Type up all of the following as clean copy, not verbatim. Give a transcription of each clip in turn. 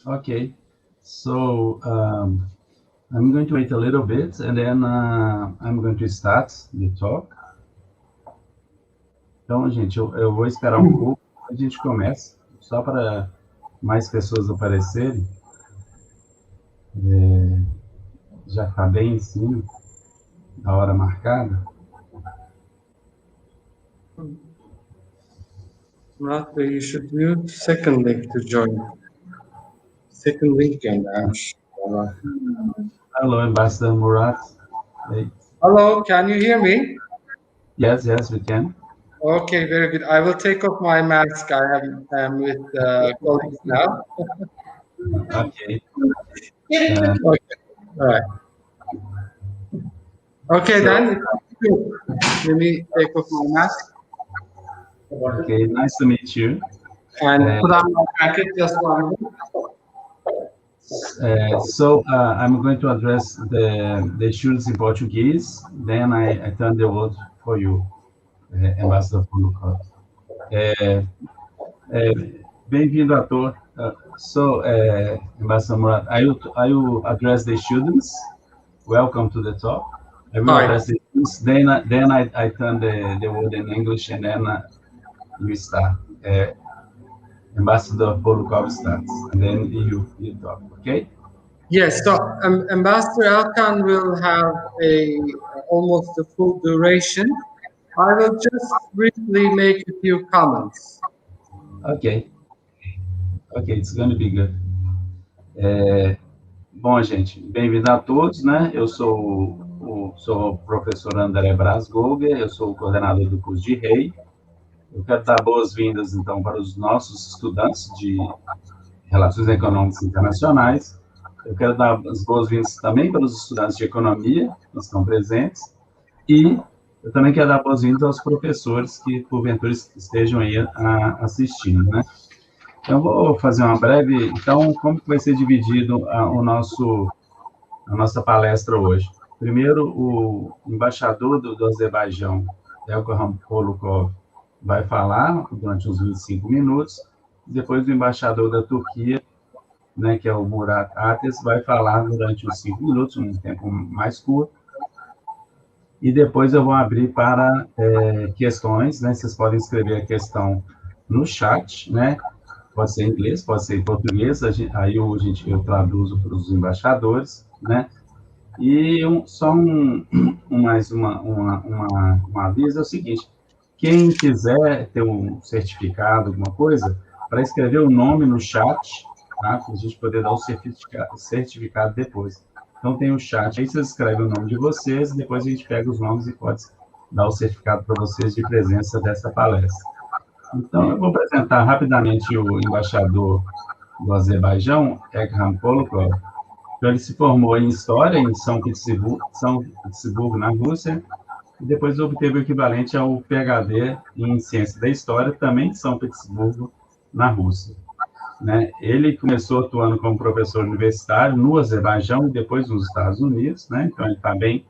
Okay, so I'm going to wait a little bit, and then I'm going to start the talk. Então, gente, eu vou esperar um pouco, a gente começa, só para mais pessoas aparecerem. Já está bem em cima da hora marcada. Murat, you should use second link to join. Second link and Hello, Ambassador Murat. Hey. Hello, can you hear me? Yes, we can. Okay, very good. I will take off my mask. I am with colleagues now. Okay. Okay. All right. Okay, then. Let me take off my mask. Okay, nice to meet you. And put on my jacket just one minute. So I'm going to address the issues in Portuguese, then I turn the word for you, Embaixador Polukhov. Bem-vindo, ator. So, Ambassador Murat, I will address the students. Welcome to the talk. I will address the students, then I turn the word in English, and then you start. Ambassador Polukhov starts, and then you talk, okay? Yes, so Ambassador Elkhan will have almost a full duration. I will just briefly make a few comments. Okay, it's going to be good. Bom, gente, bem-vindo a todos, né? Eu sou o professor André Braz Golger, eu sou o coordenador do curso de REI. Eu quero dar boas-vindas, então, para os nossos estudantes de Relações Econômicas Internacionais. Eu quero dar as boas-vindas também para os estudantes de Economia, que estão presentes. E eu também quero dar boas-vindas aos professores que, porventura, estejam aí assistindo, né? Então, eu vou fazer uma breve... Então, como que vai ser dividido a nossa palestra hoje? Primeiro, o embaixador do Azerbaijão, Elkhan Polukhov, vai falar durante uns 25 minutos, depois o embaixador da Turquia, né, que é o Murat Ates, vai falar durante uns 5 minutos, um tempo mais curto, e depois eu vou abrir para questões, né, vocês podem escrever a questão no chat, né, pode ser em inglês, pode ser em português, aí eu traduzo para os embaixadores, né, e mais um aviso é o seguinte: quem quiser ter um certificado, alguma coisa, para escrever o nome no chat, tá? Para a gente poder dar o certificado depois. Então, tem o chat, aí vocês escrevem o nome de vocês, depois a gente pega os nomes e pode dar o certificado para vocês de presença dessa palestra. Então, eu vou apresentar rapidamente o embaixador do Azerbaijão, Elkhan Polukhov. Então, ele se formou em História em São Petersburgo, na Rússia, e depois obteve o equivalente ao PhD em Ciência da História, também em São Petersburgo, na Rússia. Né? Ele começou atuando como professor universitário no Azerbaijão e depois nos Estados Unidos, né? Então ele está bem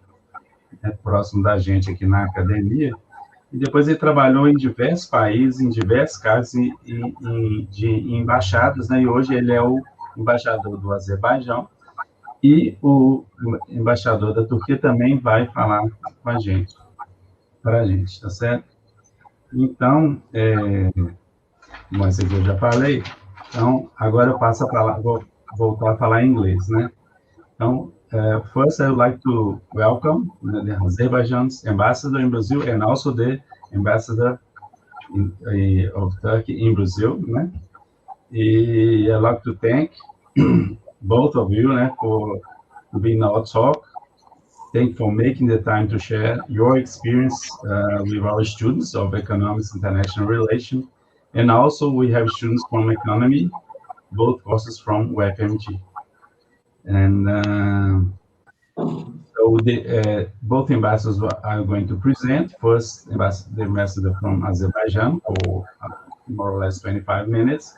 próximo da gente aqui na academia, e depois ele trabalhou em diversos países, em diversos casos de embaixadas, né? E hoje ele é o embaixador do Azerbaijão, e o embaixador da Turquia também vai falar com a gente, para a gente, tá certo? Então, bom, isso aqui eu já falei, então, agora eu passo a falar, vou voltar a falar em inglês, né? Então, first I would like to welcome the Azerbaijan's ambassador in Brazil and also the ambassador of Turkey in Brazil, né? E I'd like to thank both of you for being our talk. Thank you for making the time to share your experience with our students of Economics International Relations. And also we have students from economy, both courses from WebMG. And so both ambassadors are going to present. First, the ambassador from Azerbaijan for more or less 25 minutes.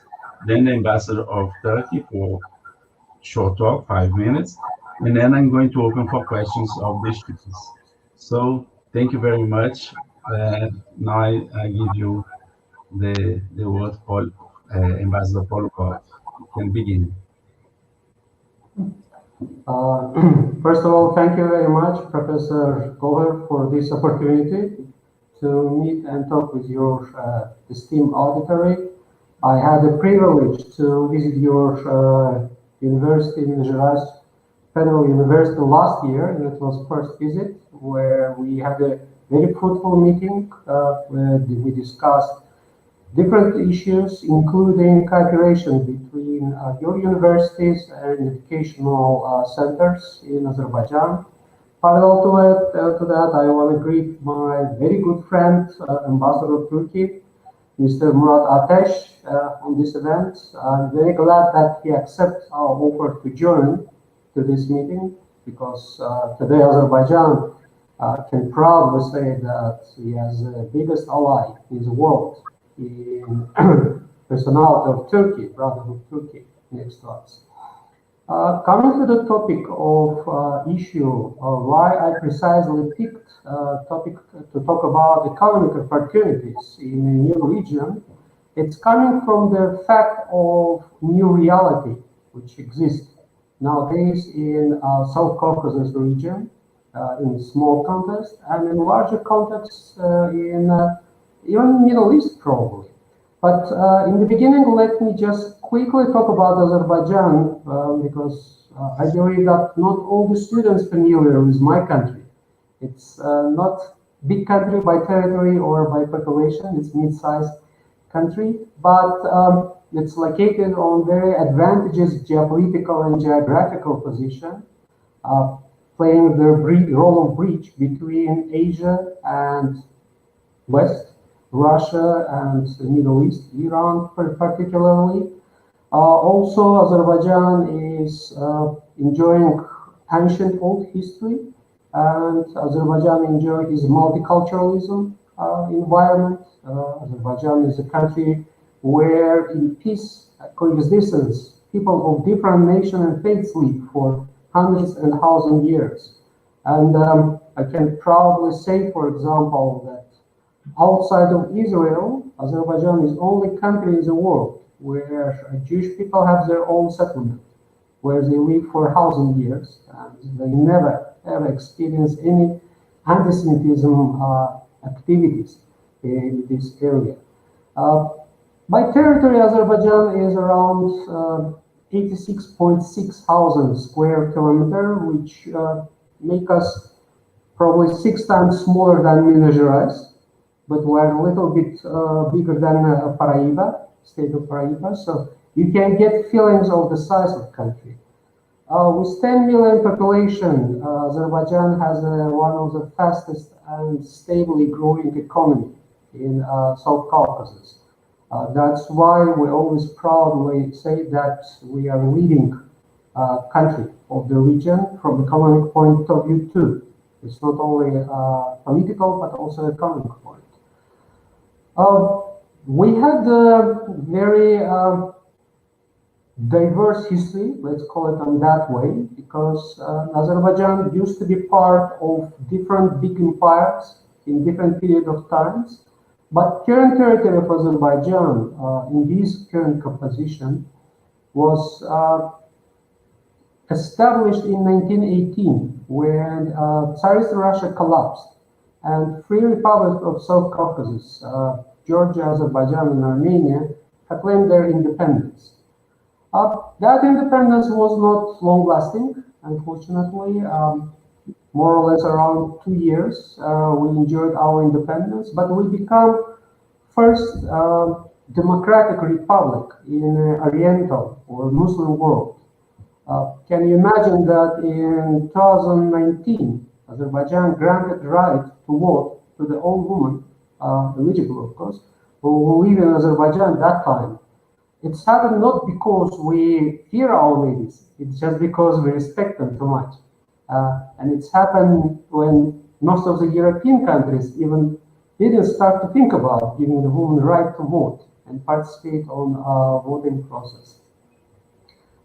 Then the ambassador of Turkey for short talk, 5 minutes. And then I'm going to open for questions of the students. So thank you very much. Now I give you the word for Ambassador Polukhov. You can begin. First of all, thank you very much, Professor Kohler, for this opportunity to meet and talk with your esteemed auditory. I had the privilege to visit your university in Minas Gerais Federal University last year, and it was first visit where we had a very fruitful meeting where we discussed different issues, including cooperation between your universities and educational centers in Azerbaijan. Parallel to that, I want to greet my very good friend, Ambassador of Turkey, Mr. Murat Atesh, on this event. I'm very glad that he accepted our offer to join to this meeting because today Azerbaijan can proudly say that he has the biggest ally in the world in personality of Turkey, Brotherhood of Turkey, next to us. Coming to the topic of issue, why I precisely picked topic to talk about economic opportunities in a new region, it's coming from the fact of new reality which exists nowadays in South Caucasus region, in small context, and in larger context in even Middle East probably. But in the beginning, let me just quickly talk about Azerbaijan because I believe that not all the students familiar with my country. It's not big country by territory or by population. It's mid-sized country, but it's located on very advantageous geopolitical and geographical position, playing the role of bridge between Asia and West. Russia and the Middle East, Iran particularly. Also, Azerbaijan is enjoying ancient old history, and Azerbaijan enjoys multiculturalism environment. Azerbaijan is a country where in peace coexistence, people of different nations and faiths live for hundreds and thousands of years. And I can proudly say, for example, that outside of Israel, Azerbaijan is the only country in the world where Jewish people have their own settlement, where they live for 1,000 years, and they never ever experience any anti-Semitism activities in this area. By territory, Azerbaijan is around 86.6 thousand square kilometer, which make us probably 6 times smaller than Minas Gerais, but we're a little bit bigger than Paraíba, state of Paraíba, so you can get feelings of the size of the country. With 10 million population, Azerbaijan has one of the fastest and stably growing economy in South Caucasus. That's why we always proudly say that we are leading country of the region from economic point of view too. It's not only political but also economic point. We had a very diverse history, let's call it on that way, because Azerbaijan used to be part of different big empires in different period of times. But current territory of Azerbaijan in this current composition was established in 1918 when Tsarist Russia collapsed and Free Republic of South Caucasus, Georgia, Azerbaijan, and Armenia proclaimed their independence. That independence was not long-lasting, unfortunately. More or less around 2 years, we enjoyed our independence, but we become first democratic republic in Oriental or Muslim world. Can you imagine that in 2019, Azerbaijan granted right to vote to the old woman, eligible of course, who live in Azerbaijan at that time? It's happened not because we fear our ladies, it's just because we respect them too much. And it's happened when most of the European countries even didn't start to think about giving the woman the right to vote and participate on voting process.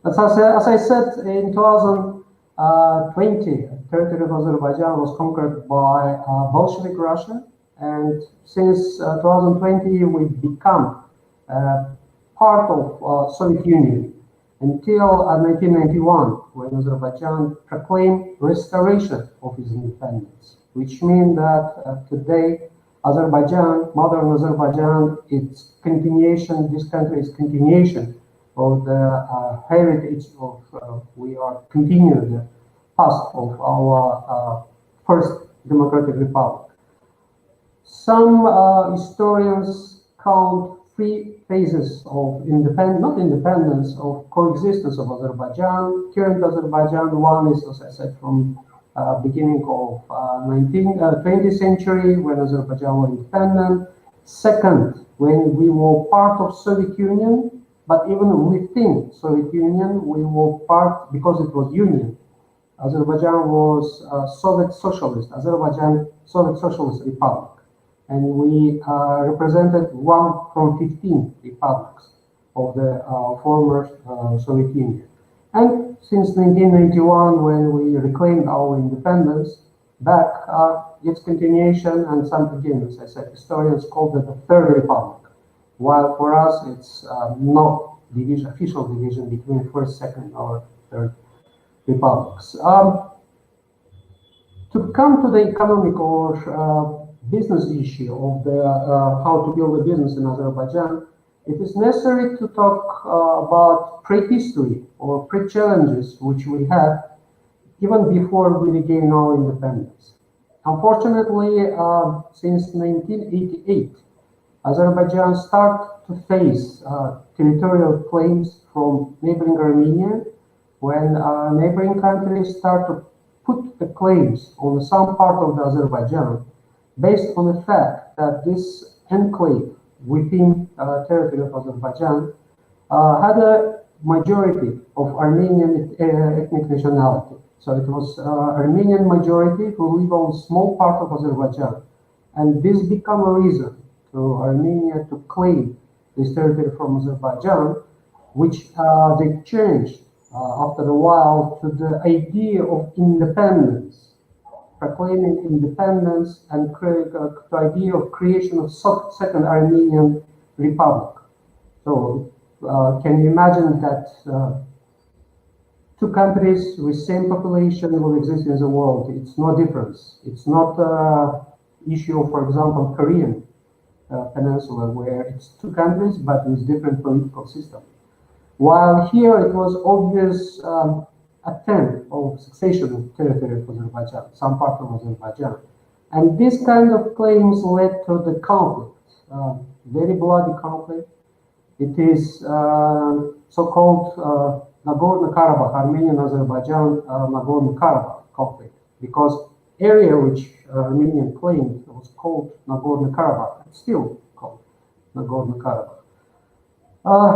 As I said, in 2020, the territory of Azerbaijan was conquered by Bolshevik Russia, and since 2020 we become part of Soviet Union until 1991, when Azerbaijan proclaimed restoration of its independence, which means that today Azerbaijan, modern Azerbaijan, its continuation, this country is continuation of the heritage of, we are continuing the past of our first democratic republic. Some historians count 3 phases of not independence, of coexistence of Azerbaijan. Current Azerbaijan, one is, as I said, from beginning of 20th century, when Azerbaijan was independent. Second, when we were part of Soviet Union, but even within Soviet Union, we were part, because it was union. Azerbaijan was Soviet Socialist, Azerbaijan Soviet Socialist Republic. And we represented 1 from 15 republics of the former Soviet Union. And since 1991, when we reclaimed our independence, back its continuation, and some, again, as I said, historians called it the Third Republic, while for us it's no division, official division between first, second, or third republics. To come to the economic or business issue of the how to build a business in Azerbaijan, it is necessary to talk about prehistory or pre-challenges which we had even before we regained our independence. Unfortunately, since 1988, Azerbaijan started to face territorial claims from neighboring Armenia, when neighboring countries start to put the claims on some part of the Azerbaijan based on the fact that this enclave within territory of Azerbaijan had a majority of Armenian ethnic nationality. So it was Armenian majority who live on a small part of Azerbaijan. And this became a reason to Armenia to claim this territory from Azerbaijan, which they changed after a while to the idea of independence, proclaiming independence, and the idea of creation of second Armenian Republic. So can you imagine that two countries with same population will exist in the world? It's no difference. It's not an issue of, for example, Korean Peninsula, where it's two countries but with different political system. While here it was obvious attempt of succession of territory of Azerbaijan, some part of Azerbaijan. And this kind of claims led to the conflict, very bloody conflict. It is so-called Nagorno-Karabakh, Armenian-Azerbaijan Nagorno-Karabakh conflict, because area which Armenian claimed was called Nagorno-Karabakh. It's still called Nagorno-Karabakh.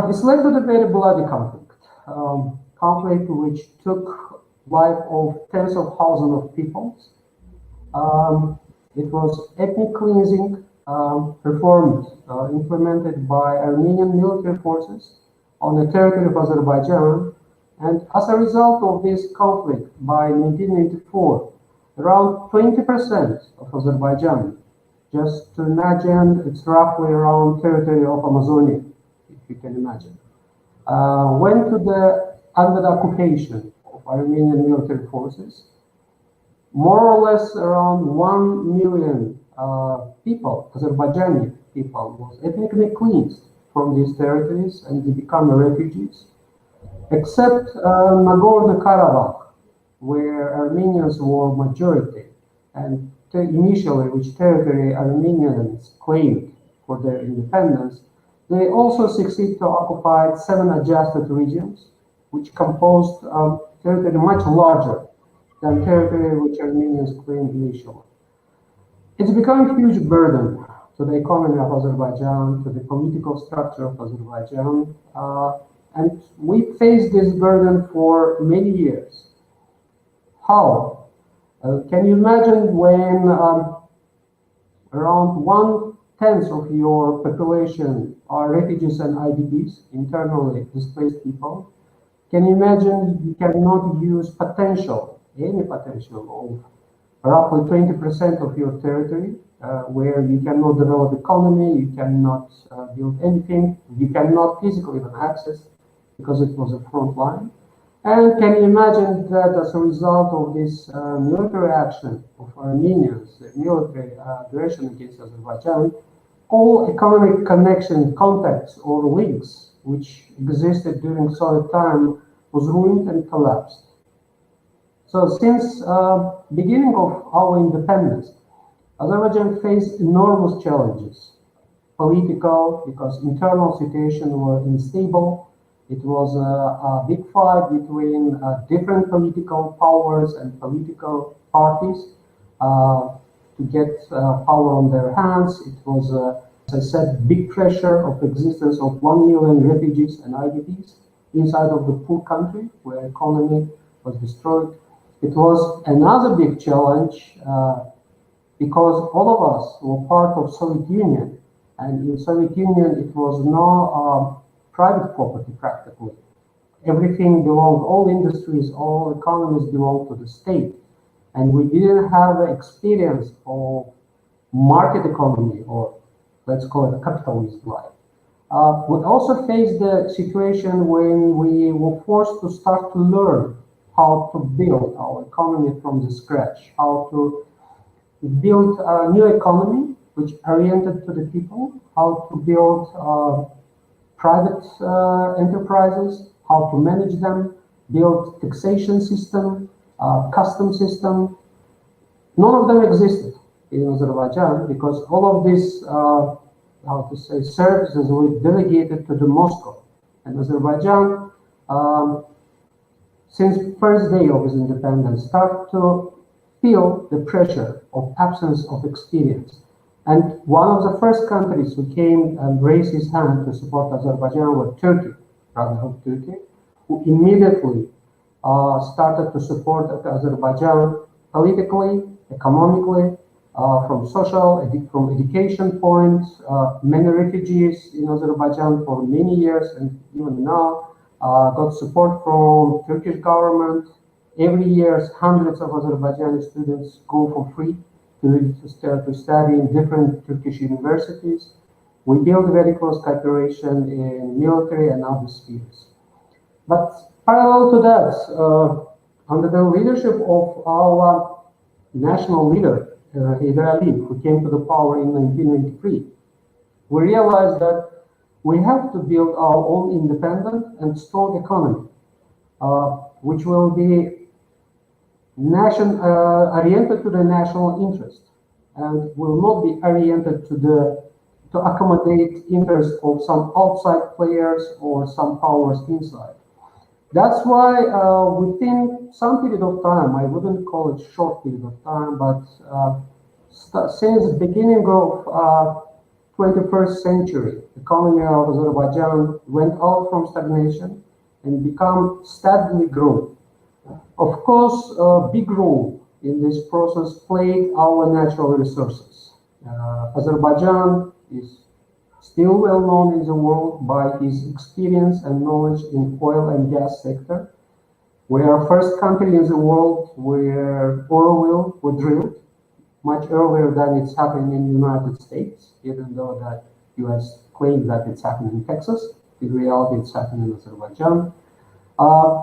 It's led to the very bloody conflict, conflict which took life of tens of thousands of people. It was ethnic cleansing performed, implemented by Armenian military forces on the territory of Azerbaijan. And as a result of this conflict, by 1994, around 20% of Azerbaijan, just to imagine, it's roughly around territory of Amazonia, if you can imagine, went to under the occupation of Armenian military forces. More or less around 1 million people, Azerbaijani people, was ethnically cleansed from these territories and they become refugees, except Nagorno-Karabakh, where Armenians were majority, and initially which territory Armenians claimed for their independence, They also succeed to occupy 7 adjacent regions, which composed territory much larger than territory which Armenians claimed initially. It's become a huge burden to the economy of Azerbaijan, to the political structure of Azerbaijan, and we faced this burden for many years. How? Can you imagine when around 1/10 of your population are refugees and IDPs, internally displaced people? Can you imagine you cannot use any potential of roughly 20% of your territory, where you cannot develop economy, you cannot build anything, you cannot physically even access because it was a front line? And can you imagine that as a result of this military action of Armenians, the military aggression against Azerbaijan, all economic connection, contacts, or links which existed during Soviet time was ruined and collapsed. So since beginning of our independence, Azerbaijan faced enormous challenges. Political, because internal situation was unstable. It was a big fight between different political powers and political parties to get power on their hands. It was, as I said, big pressure of existence of 1 million refugees and IDPs inside of the poor country where economy was destroyed. It was another big challenge because all of us were part of Soviet Union, and in Soviet Union it was no private property practically. Everything belonged, all industries, all economies belonged to the state. And we didn't have experience of market economy, or let's call it capitalist life. We also faced the situation when we were forced to start to learn how to build our economy from the scratch, how to build a new economy which oriented to the people, how to build private enterprises, how to manage them, build taxation system, custom system. None of them existed in Azerbaijan because all of these, services were delegated to the Moscow. And Azerbaijan, since first day of its independence, started to feel the pressure of absence of experience. And one of the first countries who came and raised his hand to support Azerbaijan was Turkey, Brotherhood Turkey, who immediately started to support Azerbaijan politically, economically, from from education points. Many refugees in Azerbaijan for many years and even now got support from Turkish government. Every year, hundreds of Azerbaijani students go for free to study in different Turkish universities. We build very close cooperation in military and other spheres. But parallel to that, under the leadership of our national leader, Heydar Aliyev, who came to the power in 1993, we realized that we have to build our own independent and strong economy, which will be oriented to the national interest and will not be oriented to accommodate interests of some outside players or some powers inside. That's why within some period of time, I wouldn't call it short period of time, but since the beginning of 21st century, the economy of Azerbaijan went out from stagnation and become steadily growing. Of course, a big role in this process played our natural resources. Azerbaijan is still well known in the world by his experience and knowledge in oil and gas sector. We are first country in the world where oil wells were drilled much earlier than it's happening in the United States, even though that US claims that it's happening in Texas. In reality, it's happening in Azerbaijan.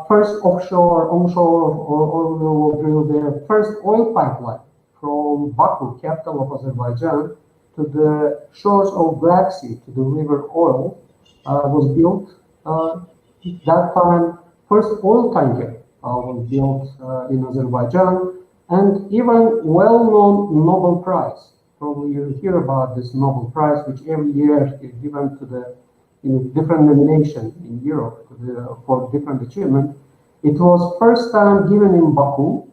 First offshore, onshore oil well was drilled there. First oil pipeline from Baku, capital of Azerbaijan, to the shores of Black Sea to deliver oil was built. That time, first oil tanker was built in Azerbaijan, and even well-known Nobel Prize. Probably you hear about this Nobel Prize, which every year is given to the in different nomination in Europe for different achievement. It was first time given in Baku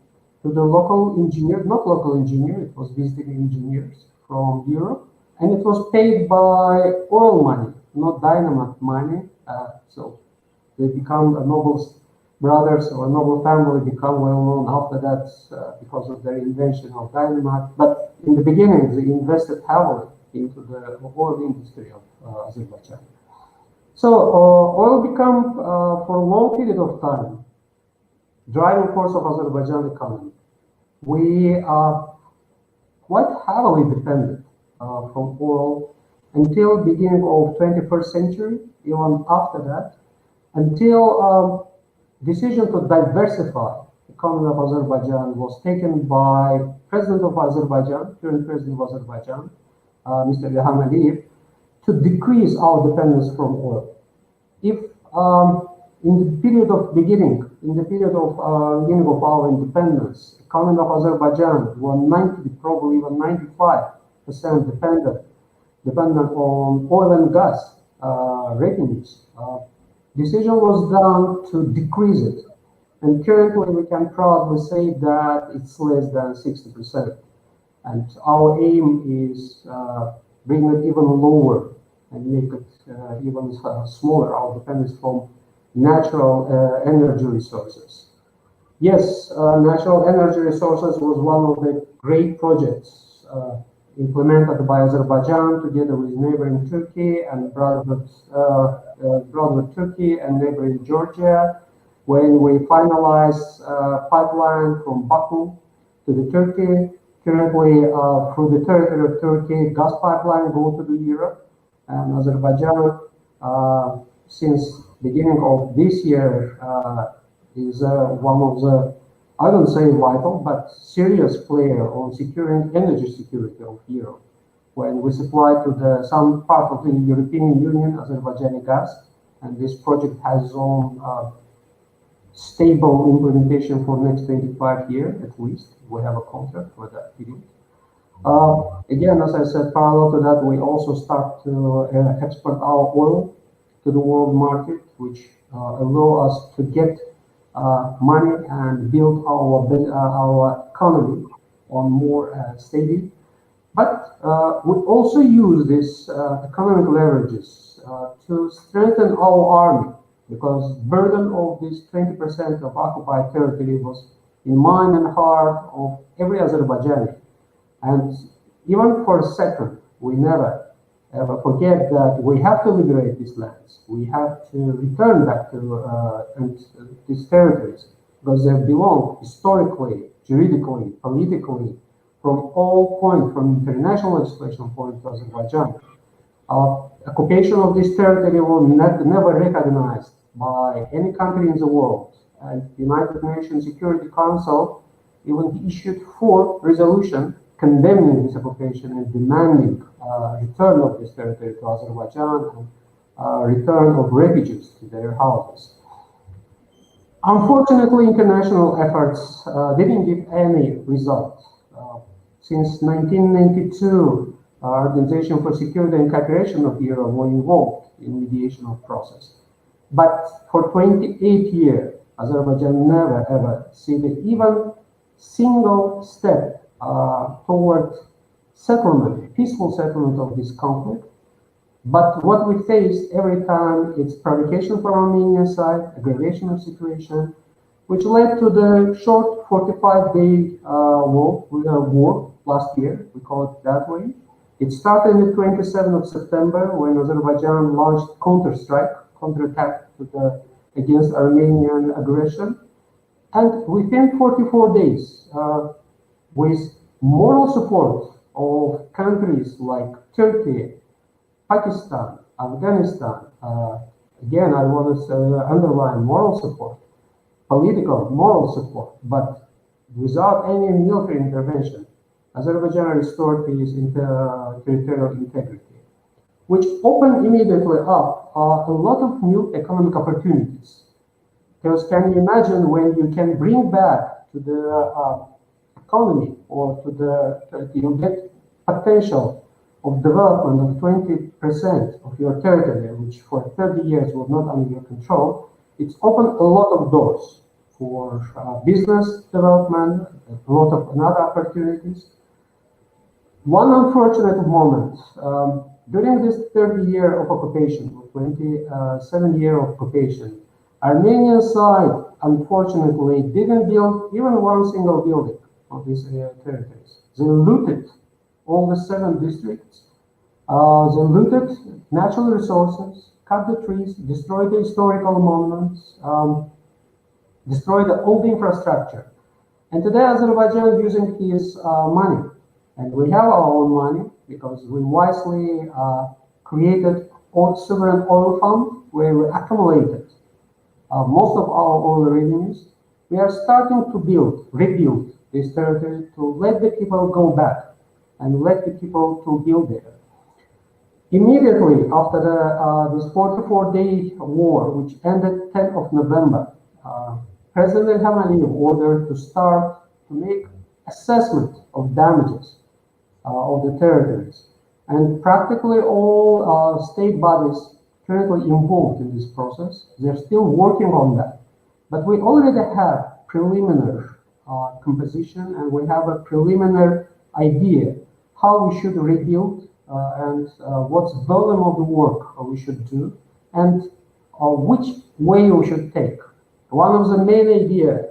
to the local engineer, not local engineer, it was visiting engineers from Europe, and it was paid by oil money, not dynamite money. So they become a noble brothers or a noble family become well known after that because of their invention of dynamite. But in the beginning, they invested heavily into the oil industry of Azerbaijan. So oil become, for a long period of time, driving force of Azerbaijan economy. We are quite heavily dependent from oil until beginning of 21st century, even after that, until decision to diversify the economy of Azerbaijan was taken by President of Azerbaijan, current President of Azerbaijan, Mr. Ilham Aliyev, to decrease our dependence from oil. If in the period of beginning of our independence, economy of Azerbaijan were 90, probably even 95% dependent on oil and gas revenues. Decision was done to decrease it, and currently we can proudly say that it's less than 60%. And our aim is bring it even lower and make it even smaller, our dependence from natural energy resources. Yes, natural energy resources was one of the great projects implemented by Azerbaijan together with neighboring Turkey and brotherhood Turkey and neighboring Georgia, when we finalized pipeline from Baku to the Turkey. Currently, through the territory of Turkey, gas pipeline go to the Europe, and Azerbaijan, since beginning of this year, is one of the, I don't say vital, but serious player on securing energy security of Europe. When we supply to some part of the European Union Azerbaijani gas, and this project has its own stable implementation for next 25 years at least. We have a contract for that period. Again, as I said, parallel to that, we also start to export our oil to the world market, which allow us to get money and build our economy on more steady. But we also use this economic leverages to strengthen our army, because burden of this 20% of occupied territory was in mind and heart of every Azerbaijani. And even for a second, we never ever forget that we have to liberate these lands. We have to return back to these territories, because they belong historically, juridically, politically, from all points, from international legislation point to Azerbaijan. Occupation of this territory was never recognized by any country in the world. And the United Nations Security Council even issued 4 resolutions condemning this occupation and demanding return of this territory to Azerbaijan and return of refugees to their houses. Unfortunately, international efforts didn't give any result. Since 1992, Organization for Security and Cooperation of Europe were involved in mediation of process. But for 28 years, Azerbaijan never ever seen even single step toward settlement, peaceful settlement of this conflict. But what we face every time is provocation from Armenian side, aggravation of situation, which led to the short 45-day war last year, we call it that way. It started on the 27th of September when Azerbaijan launched counterattack against Armenian aggression. And within 44 days, with moral support of countries like Turkey, Pakistan, Afghanistan, again, I want to underline moral support, political moral support, but without any military intervention, Azerbaijan restored its territorial integrity, which opened immediately up a lot of new economic opportunities. Because can you imagine when you can bring back to the economy or you get potential of development of 20% of your territory, which for 30 years was not under your control, it's opened a lot of doors for business development, a lot of other opportunities. One unfortunate moment, during this 30 year of occupation, 27 year of occupation, Armenian side, unfortunately, didn't build even one single building on these territories. They looted all the 7 districts. They looted natural resources, cut the trees, destroyed the historical monuments, destroyed all the infrastructure. And today Azerbaijan is using his money. And we have our own money because we wisely created a sovereign oil fund where we accumulated most of our oil revenues. We are starting to rebuild this territory to let the people go back and let the people to build there. Immediately after this 44-day war, which ended 10th of November, President Ilham Aliyev ordered to start to make assessment of damages of the territories. And practically all state bodies currently involved in this process, they're still working on that. But we already have preliminary composition, and we have a preliminary idea how we should rebuild and what's volume of the work we should do, and which way we should take. One of the main ideas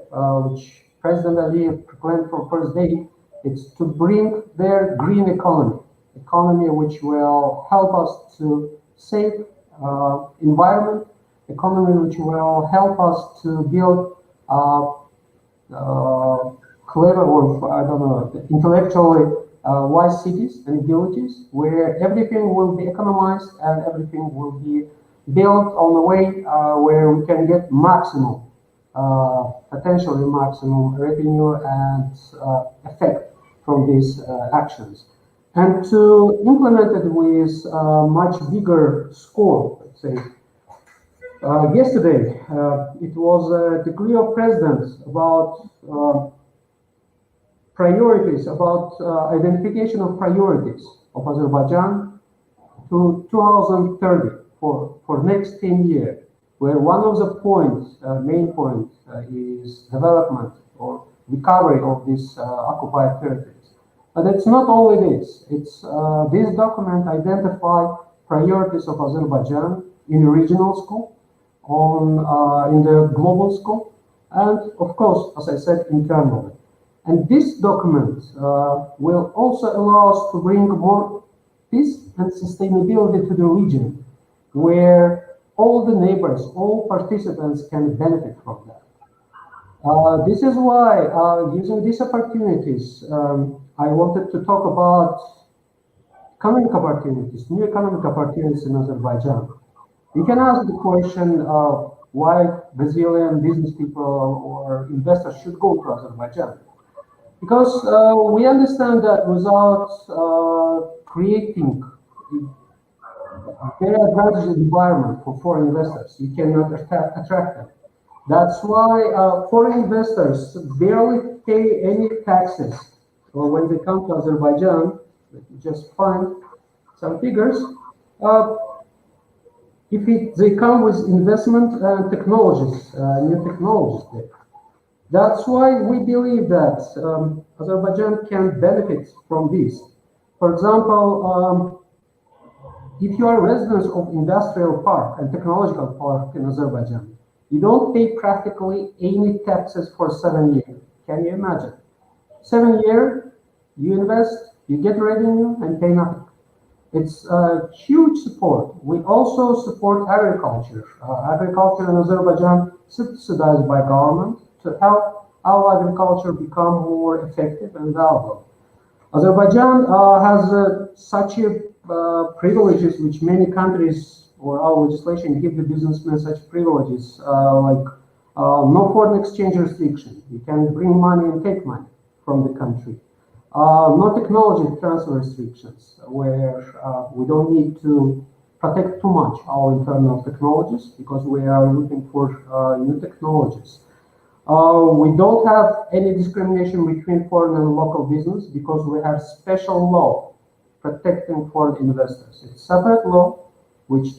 which President Aliyev proclaimed from first day is to bring their green economy which will help us to save environment, economy which will help us to build clever or, I don't know, intellectually wise cities and villages where everything will be economized and everything will be built on a way where we can get maximum, potentially maximum revenue and effect from these actions. And to implement it with a much bigger scope, let's say. Yesterday, it was a decree of president about priorities, about identification of priorities of Azerbaijan to 2030 for next 10 years, where one of the points, main points, is development or recovery of these occupied territories. But it's not only this. It's this document identifies priorities of Azerbaijan in regional scope, in the global scope, and of course, as I said, internally. And this document will also allow us to bring more peace and sustainability to the region, where all the neighbors, all participants can benefit from that. This is why, using these opportunities, I wanted to talk about economic opportunities, new economic opportunities in Azerbaijan. You can ask the question of why Brazilian business people or investors should go to Azerbaijan. Because we understand that without creating a very advantageous environment for foreign investors, you cannot attract them. That's why foreign investors barely pay any taxes. Or when they come to Azerbaijan, just find some figures. They come with investment and technologies, new technologies there. That's why we believe that Azerbaijan can benefit from this. For example, if you are residents of industrial park and technological park in Azerbaijan, you don't pay practically any taxes for 7 years. Can you imagine? 7 years, you invest, you get revenue and pay nothing. It's a huge support. We also support agriculture. Agriculture in Azerbaijan subsidized by government to help our agriculture become more effective and valuable. Azerbaijan has such privileges which many countries or our legislation give the businessmen such privileges like no foreign exchange restriction. You can bring money and take money from the country. No technology transfer restrictions where we don't need to protect too much our internal technologies because we are looking for new technologies. We don't have any discrimination between foreign and local business because we have special law protecting foreign investors. It's a separate law which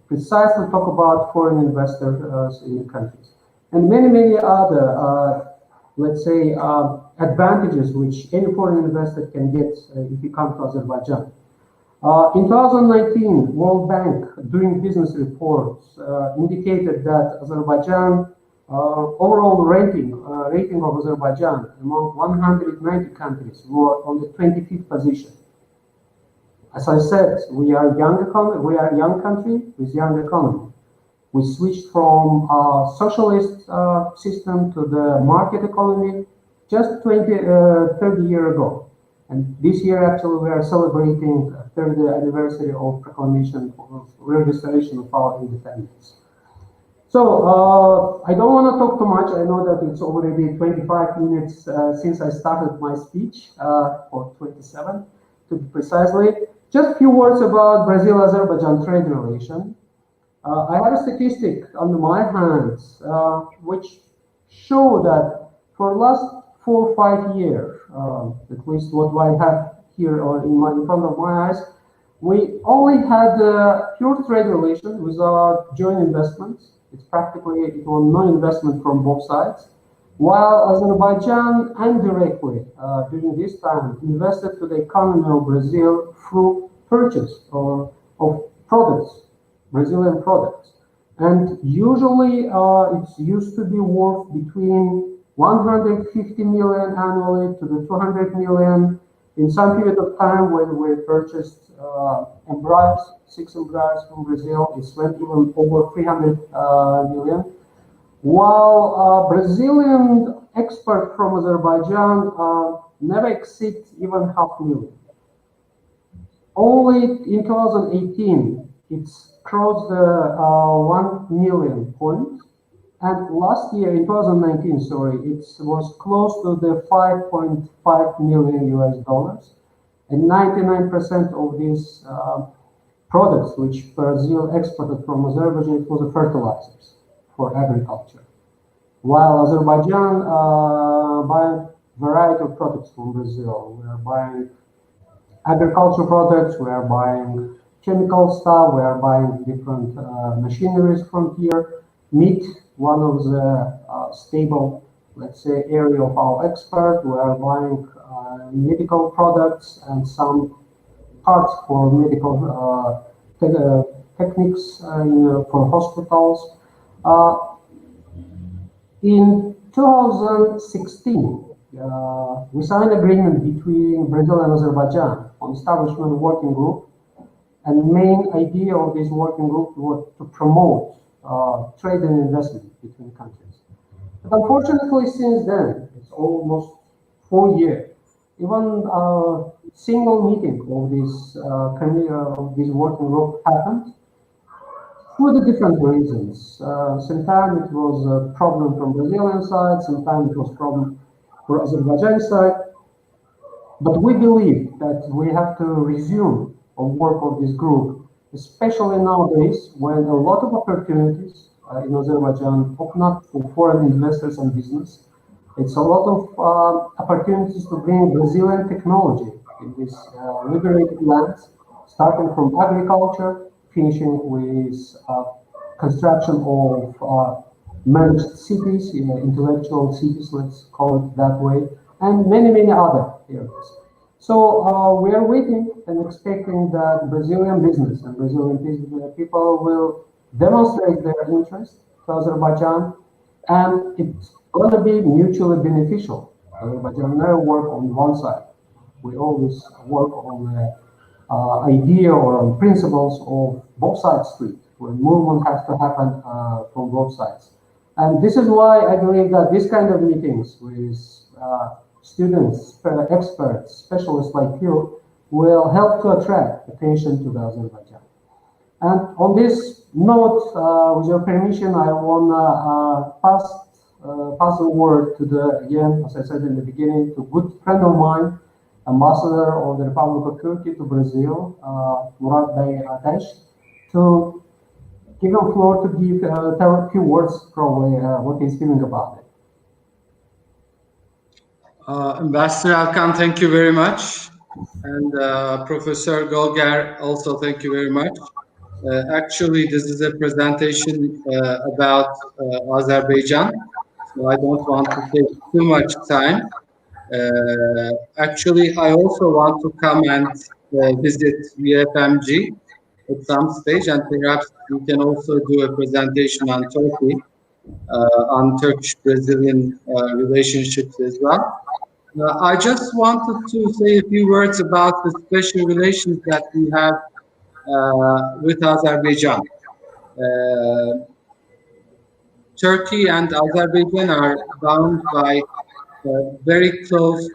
precisely talk about foreign investors in the countries. And many other, let's say, advantages which any foreign investor can get if he comes to Azerbaijan. In 2019, World Bank doing business reports indicated that Azerbaijan overall rating of Azerbaijan among 190 countries were on the 25th position. As I said, we are a young country with young economy. We switched from a socialist system to the market economy just 30 years ago. And this year, actually, we are celebrating the 30th anniversary of proclamation of restoration of our independence. So I don't want to talk too much. I know that it's already 25 minutes since I started my speech, or 27 to be precisely. Just a few words about Brazil-Azerbaijan trade relation. I have a statistic on my hands which show that for the last 4 or 5 years, at least what I have here in front of my eyes, we only had pure trade relations without joint investments. It's practically no investment from both sides, while Azerbaijan indirectly during this time invested to the economy of Brazil through purchase of products, Brazilian products. And usually it's used to be worth between 150 million annually to the 200 million. In some period of time when we purchased embryos, 6 embryos from Brazil, it went even over 300 million. While Brazilian export from Azerbaijan never exceeds even 500,000. Only in 2018, it's crossed the 1 million point. And last year, in 2019, sorry, it was close to the 5.5 million US dollars. And 99% of these products which Brazil exported from Azerbaijan, it was the fertilizers for agriculture. While Azerbaijan buying variety of products from Brazil. We are buying agricultural products, we are buying chemical stuff, we are buying different machineries from here. Meat, one of the stable, let's say, area of our export. We are buying medical products and some parts for medical techniques for hospitals. In 2016, we signed an agreement between Brazil and Azerbaijan on establishment of a working group. And the main idea of this working group was to promote trade and investment between countries. But unfortunately, since then, it's almost 4 years. Even a single meeting of this working group happened for the different reasons. Sometimes it was a problem from Brazilian side, sometimes it was a problem for Azerbaijan side. But we believe that we have to resume our work of this group, especially nowadays when a lot of opportunities in Azerbaijan open up for foreign investors and business. It's a lot of opportunities to bring Brazilian technology in these liberated lands, starting from agriculture, finishing with construction of managed cities, intellectual cities, let's call it that way, and many other areas. So we are waiting and expecting that Brazilian business and Brazilian people will demonstrate their interest to Azerbaijan, and it's going to be mutually beneficial. Azerbaijan never work on one side. We always work on the idea or on principles of both sides street, where movement has to happen from both sides. And this is why I believe that this kind of meetings with students, experts, specialists like you will help to attract attention to the Azerbaijan. And on this note, with your permission, I want to pass the word to again, as I said in the beginning, to a good friend of mine, Ambassador of the Republic of Turkey to Brazil, Murat Bey Ateş, to give him floor to tell a few words, probably what he's feeling about it. Ambassador Elkhan, thank you very much. And Professor Golgar, also thank you very much. Actually, this is a presentation about Azerbaijan, so I don't want to take too much time. Actually, I also want to come and visit VFMG at some stage, and perhaps we can also do a presentation on Turkey, on Turkish-Brazilian relationships as well. I just wanted to say a few words about the special relations that we have with Azerbaijan. Turkey and Azerbaijan are bound by very close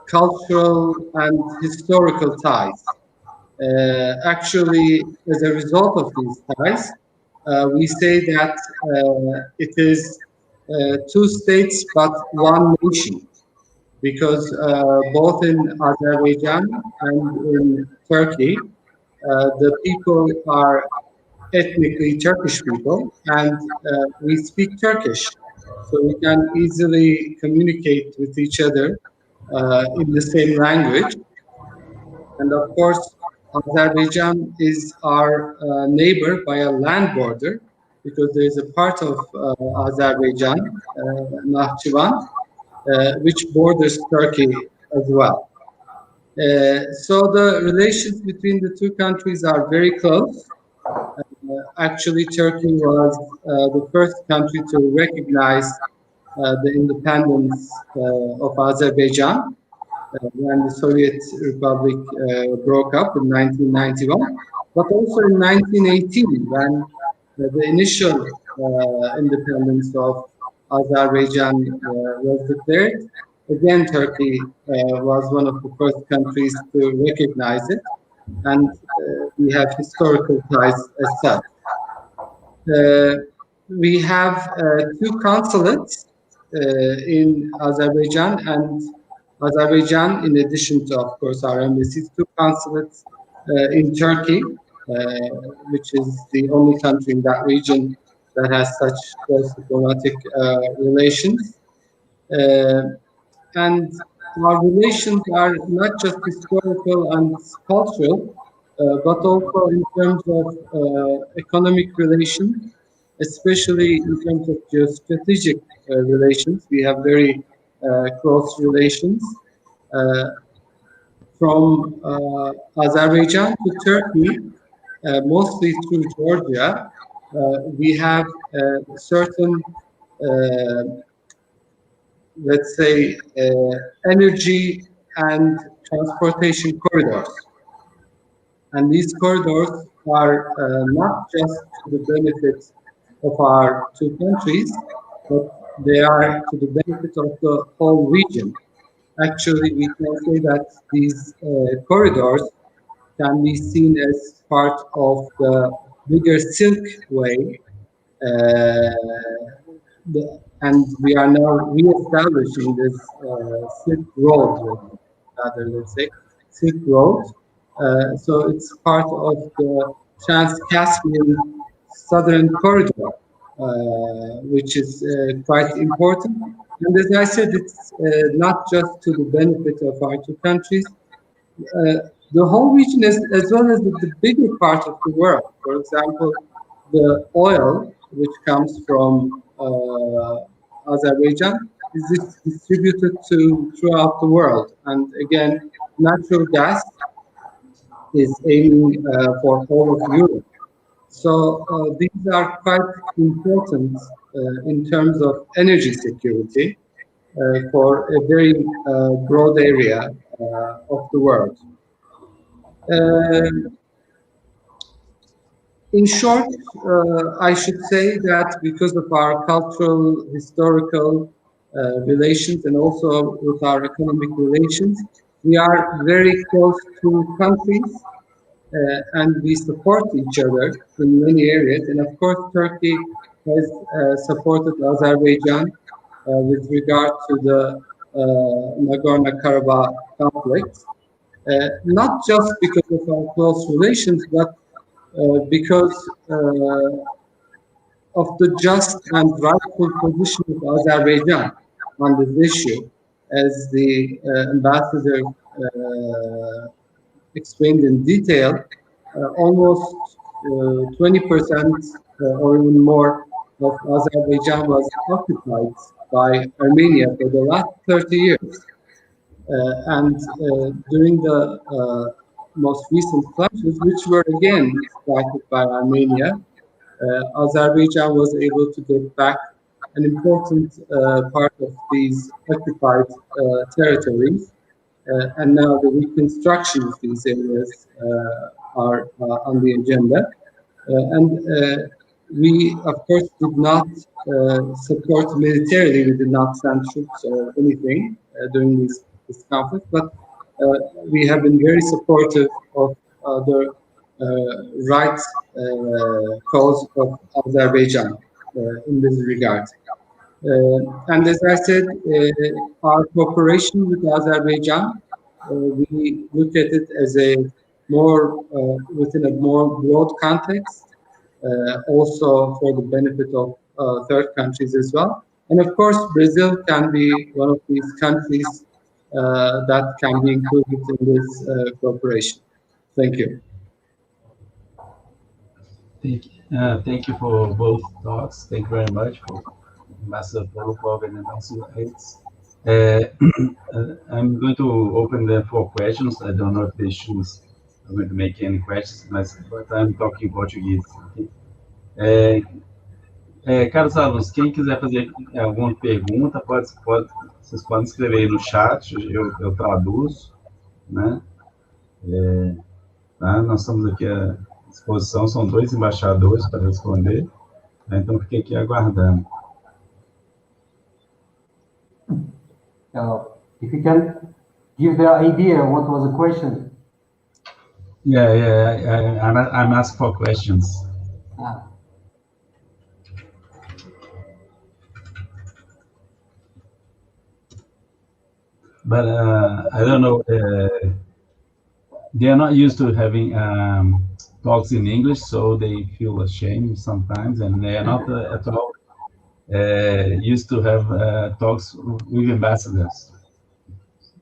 cultural and historical ties. Actually, as a result of these ties, we say that it is two states but one nation, because both in Azerbaijan and in Turkey, the people are ethnically Turkish people, and we speak Turkish, so we can easily communicate with each other in the same language. And of course, Azerbaijan is our neighbor by a land border, because there is a part of Azerbaijan, Nahchivan, which borders Turkey as well. So the relations between the two countries are very close. Actually, Turkey was the first country to recognize the independence of Azerbaijan when the Soviet Republic broke up in 1991, but also in 1918 when the initial independence of Azerbaijan was declared. Again, Turkey was one of the first countries to recognize it, and we have historical ties as such. We have two consulates in Azerbaijan, and Azerbaijan, in addition to, of course, our embassies, two consulates in Turkey, which is the only country in that region that has such close diplomatic relations. And our relations are not just historical and cultural, but also in terms of economic relations, especially in terms of geostrategic relations. We have very close relations. From Azerbaijan to Turkey, mostly through Georgia, we have certain let's say, energy and transportation corridors. And these corridors are not just to the benefit of our two countries, but they are to the benefit of the whole region. Actually, we can say that these corridors can be seen as part of the bigger Silk Way, and we are now re-establishing this Silk Road, rather, let's say, Silk Road. So it's part of the Trans-Caspian Southern Corridor, which is quite important. And as I said, it's not just to the benefit of our two countries, the whole region, as well as the bigger part of the world. For example, the oil which comes from Azerbaijan is distributed throughout the world. And again, natural gas is aiming for all of Europe. So these are quite important in terms of energy security for a very broad area of the world. In short, I should say that because of our cultural, historical relations, and also with our economic relations, we are very close to countries, and we support each other in many areas. And of course, Turkey has supported Azerbaijan with regard to the Nagorno-Karabakh conflict, not just because of our close relations, but because of the just and rightful position of Azerbaijan on this issue. As the ambassador explained in detail, almost 20% or even more of Azerbaijan was occupied by Armenia for the last 30 years. And during the most recent clashes, which were again started by Armenia, Azerbaijan was able to get back an important part of these occupied territories. And now the reconstruction of these areas are on the agenda. And we, of course, did not support militarily. We did not send troops or anything during this conflict, but we have been very supportive of the rights cause of Azerbaijan in this regard. And as I said, our cooperation with Azerbaijan, we look at it as a more within a more broad context, also for the benefit of third countries as well. And of course, Brazil can be one of these countries that can be included in this cooperation. Thank you. Thank you for both talks. Thank you very much for Ambassador Polukhov and Ambassador Hayes. I'm going to open the for questions. I don't know if the students are going to make any questions, but I'm talking Portuguese. Caros alunos, quem quiser fazer alguma pergunta, vocês podem escrever aí no chat, eu traduzo, né? Tá? Nós estamos aqui à disposição, são 2 embaixadores para responder, né? Então fiquei aqui aguardando. If you can give the idea what was the question. I'm asking for questions. But I don't know, they are not used to having talks in English, so they feel ashamed sometimes, and they are not at all used to have talks with ambassadors.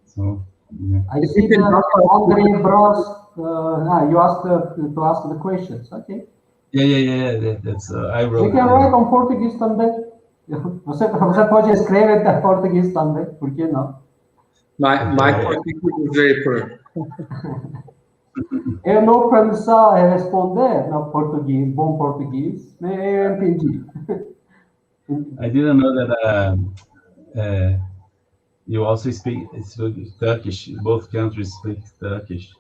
So, yeah. I see that Andre Bros, you asked to ask the questions, okay? Yeah, that's, I wrote. You can write on Portuguese também. Você pode escrever em português também, por que não? My Portuguese is very poor. Eu não pensava em responder no português, bom português, mas eu entendi. I didn't know that you also speak Turkish. Both countries speak Turkish.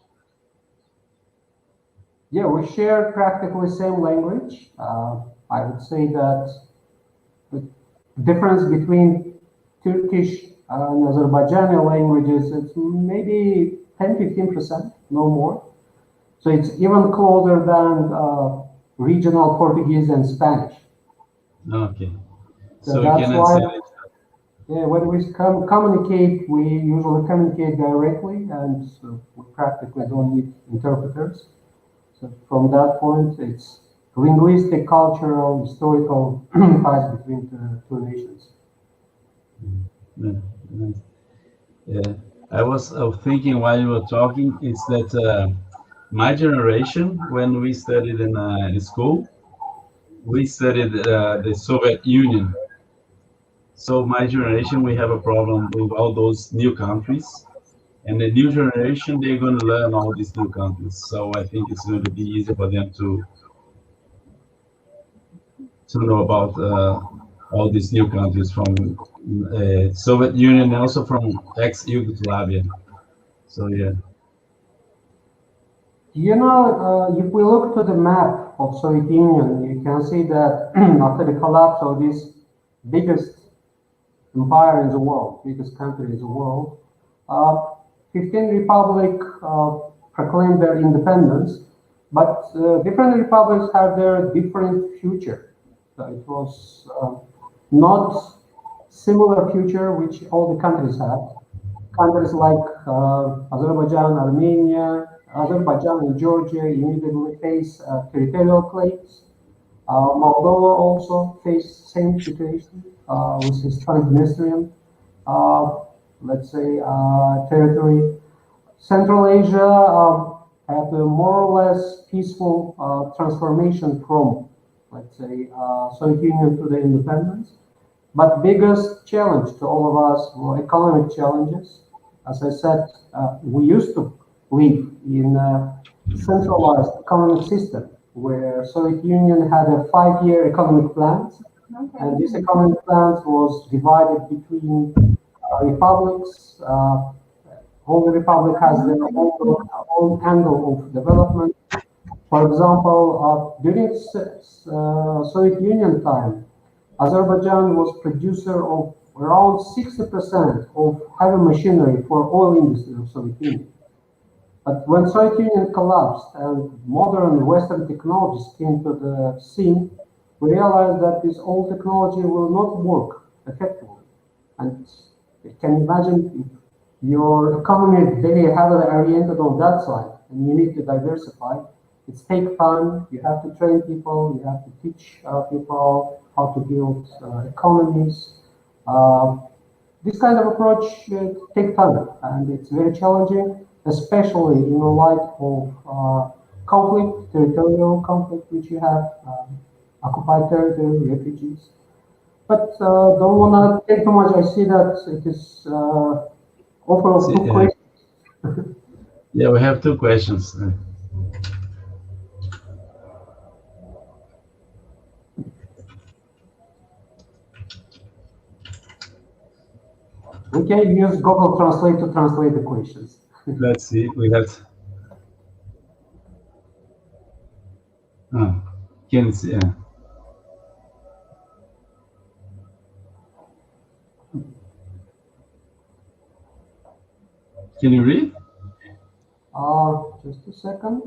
Yeah, we share practically same language. I would say that the difference between Turkish and Azerbaijani languages, it's maybe 10-15%, no more. So it's even closer than regional Portuguese and Spanish. Okay. So that's why, when we communicate, we usually communicate directly, and so we practically don't need interpreters. So from that point, it's linguistic, cultural, historical ties between the two nations. Yeah, I was thinking while you were talking, it's that my generation, when we studied in school, we studied the Soviet Union. So my generation, we have a problem with all those new countries. And the new generation, they're going to learn all these new countries. So I think it's going to be easier for them to know about all these new countries from Soviet Union and also from ex-Yugoslavia. So, yeah. You know, if we look to the map of Soviet Union, you can see that after the collapse of this biggest empire in the world, biggest country in the world, 15 republics proclaimed their independence, but different republics have their different future. So it was not similar future which all the countries have. Countries like Azerbaijan, Armenia, Azerbaijan and Georgia immediately face territorial claims. Moldova also faced same situation with its Transnistrian, let's say, territory. Central Asia had a more or less peaceful transformation from, let's say, Soviet Union to the independence. But biggest challenge to all of us were economic challenges. As I said, we used to live in a centralized economic system where Soviet Union had a 5-year economic plan, and this economic plan was divided between republics. All the republic has their own angle of development. For example, during Soviet Union time, Azerbaijan was producer of around 60% of heavy machinery for oil industry of Soviet Union. But when Soviet Union collapsed and modern Western technologies came to the scene, we realized that this old technology will not work effectively. And you can imagine if your economy is very heavily oriented on that side, and you need to diversify. It takes time. You have to train people. You have to teach people how to build economies. This kind of approach takes time, and it's very challenging, especially in the light of conflict, territorial conflict, which you have, occupied territory, refugees. But don't want to take too much. I see that it is offer of 2 questions. Yeah, we have 2 questions. We can use Google Translate to translate the questions. Let's see. We have. Can you see? Can you read? Just a second.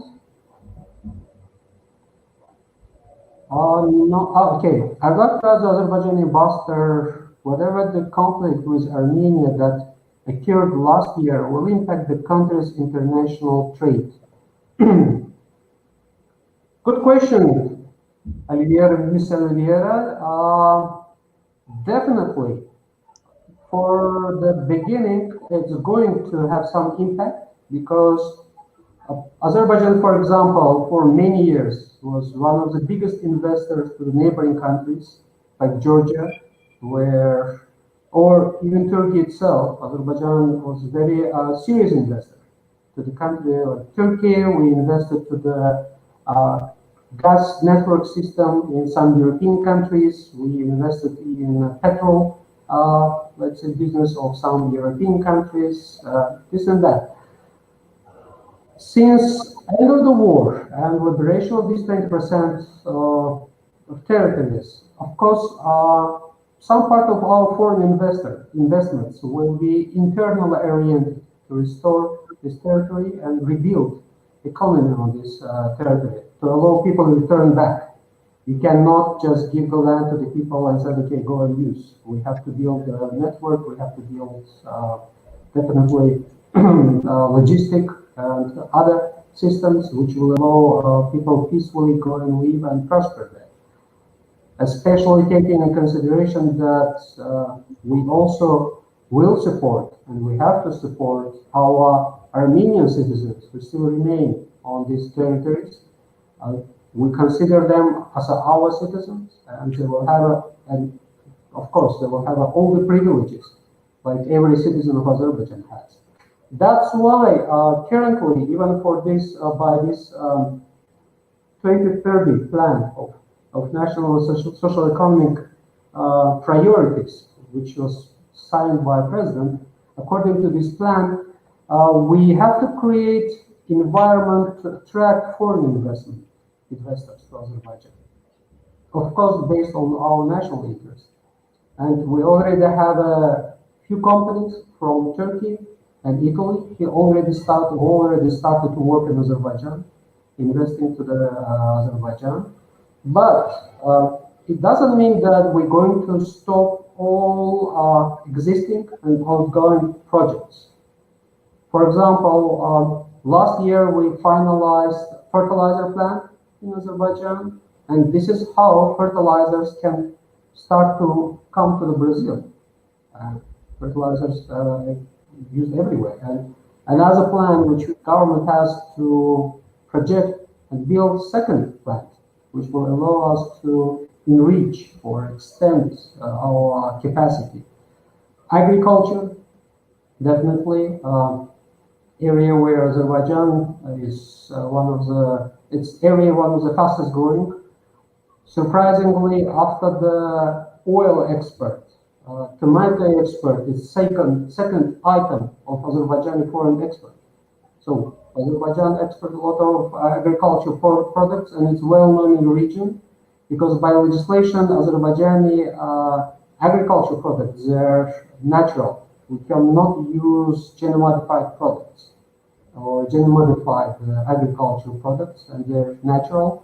No. Okay. Azerbaijani Azerbaijani ambassador, whatever the conflict with Armenia that occurred last year will impact the country's international trade. Good question, Miss Oliveira. Definitely. For the beginning, it's going to have some impact because Azerbaijan, for example, for many years was one of the biggest investors to the neighboring countries like Georgia, or even Turkey itself. Azerbaijan was a very serious investor to the country. Like Turkey, we invested to the gas network system in some European countries. We invested in petrol, let's say, business of some European countries, this and that. Since end of the war and liberation of these 20% of territories, of course, some part of our foreign investments will be internally oriented to restore this territory and rebuild economy on this territory to allow people to return back. You cannot just give the land to the people and say, okay, go and use. We have to build a network. We have to build definitely logistic and other systems which will allow people peacefully go and live and prosper there. Especially taking into consideration that we also will support and we have to support our Armenian citizens who still remain on these territories. We consider them as our citizens, and they will have, and of course, they will have all the privileges like every citizen of Azerbaijan has. That's why currently, even for this, by this 2030 plan of national social economic priorities, which was signed by President, according to this plan, we have to create environment to attract foreign investors to Azerbaijan. Of course, based on our national interest. And we already have a few companies from Turkey and Italy. He already started to work in Azerbaijan, investing to the Azerbaijan. But it doesn't mean that we're going to stop all existing and ongoing projects. For example, last year we finalized fertilizer plant in Azerbaijan, and this is how fertilizers can start to come to the Brazil. Fertilizers used everywhere, and Another plan which the government has to project and build second plant, which will allow us to enrich or extend our capacity. Agriculture, definitely, area where Azerbaijan is one of the fastest growing. Surprisingly, after the oil export, tomato export is second item of Azerbaijani foreign export. So Azerbaijan exports a lot of agricultural products, and it's well known in the region because by legislation, Azerbaijani agricultural products, they're natural. We cannot use gene-modified products or gene-modified agricultural products, and they're natural.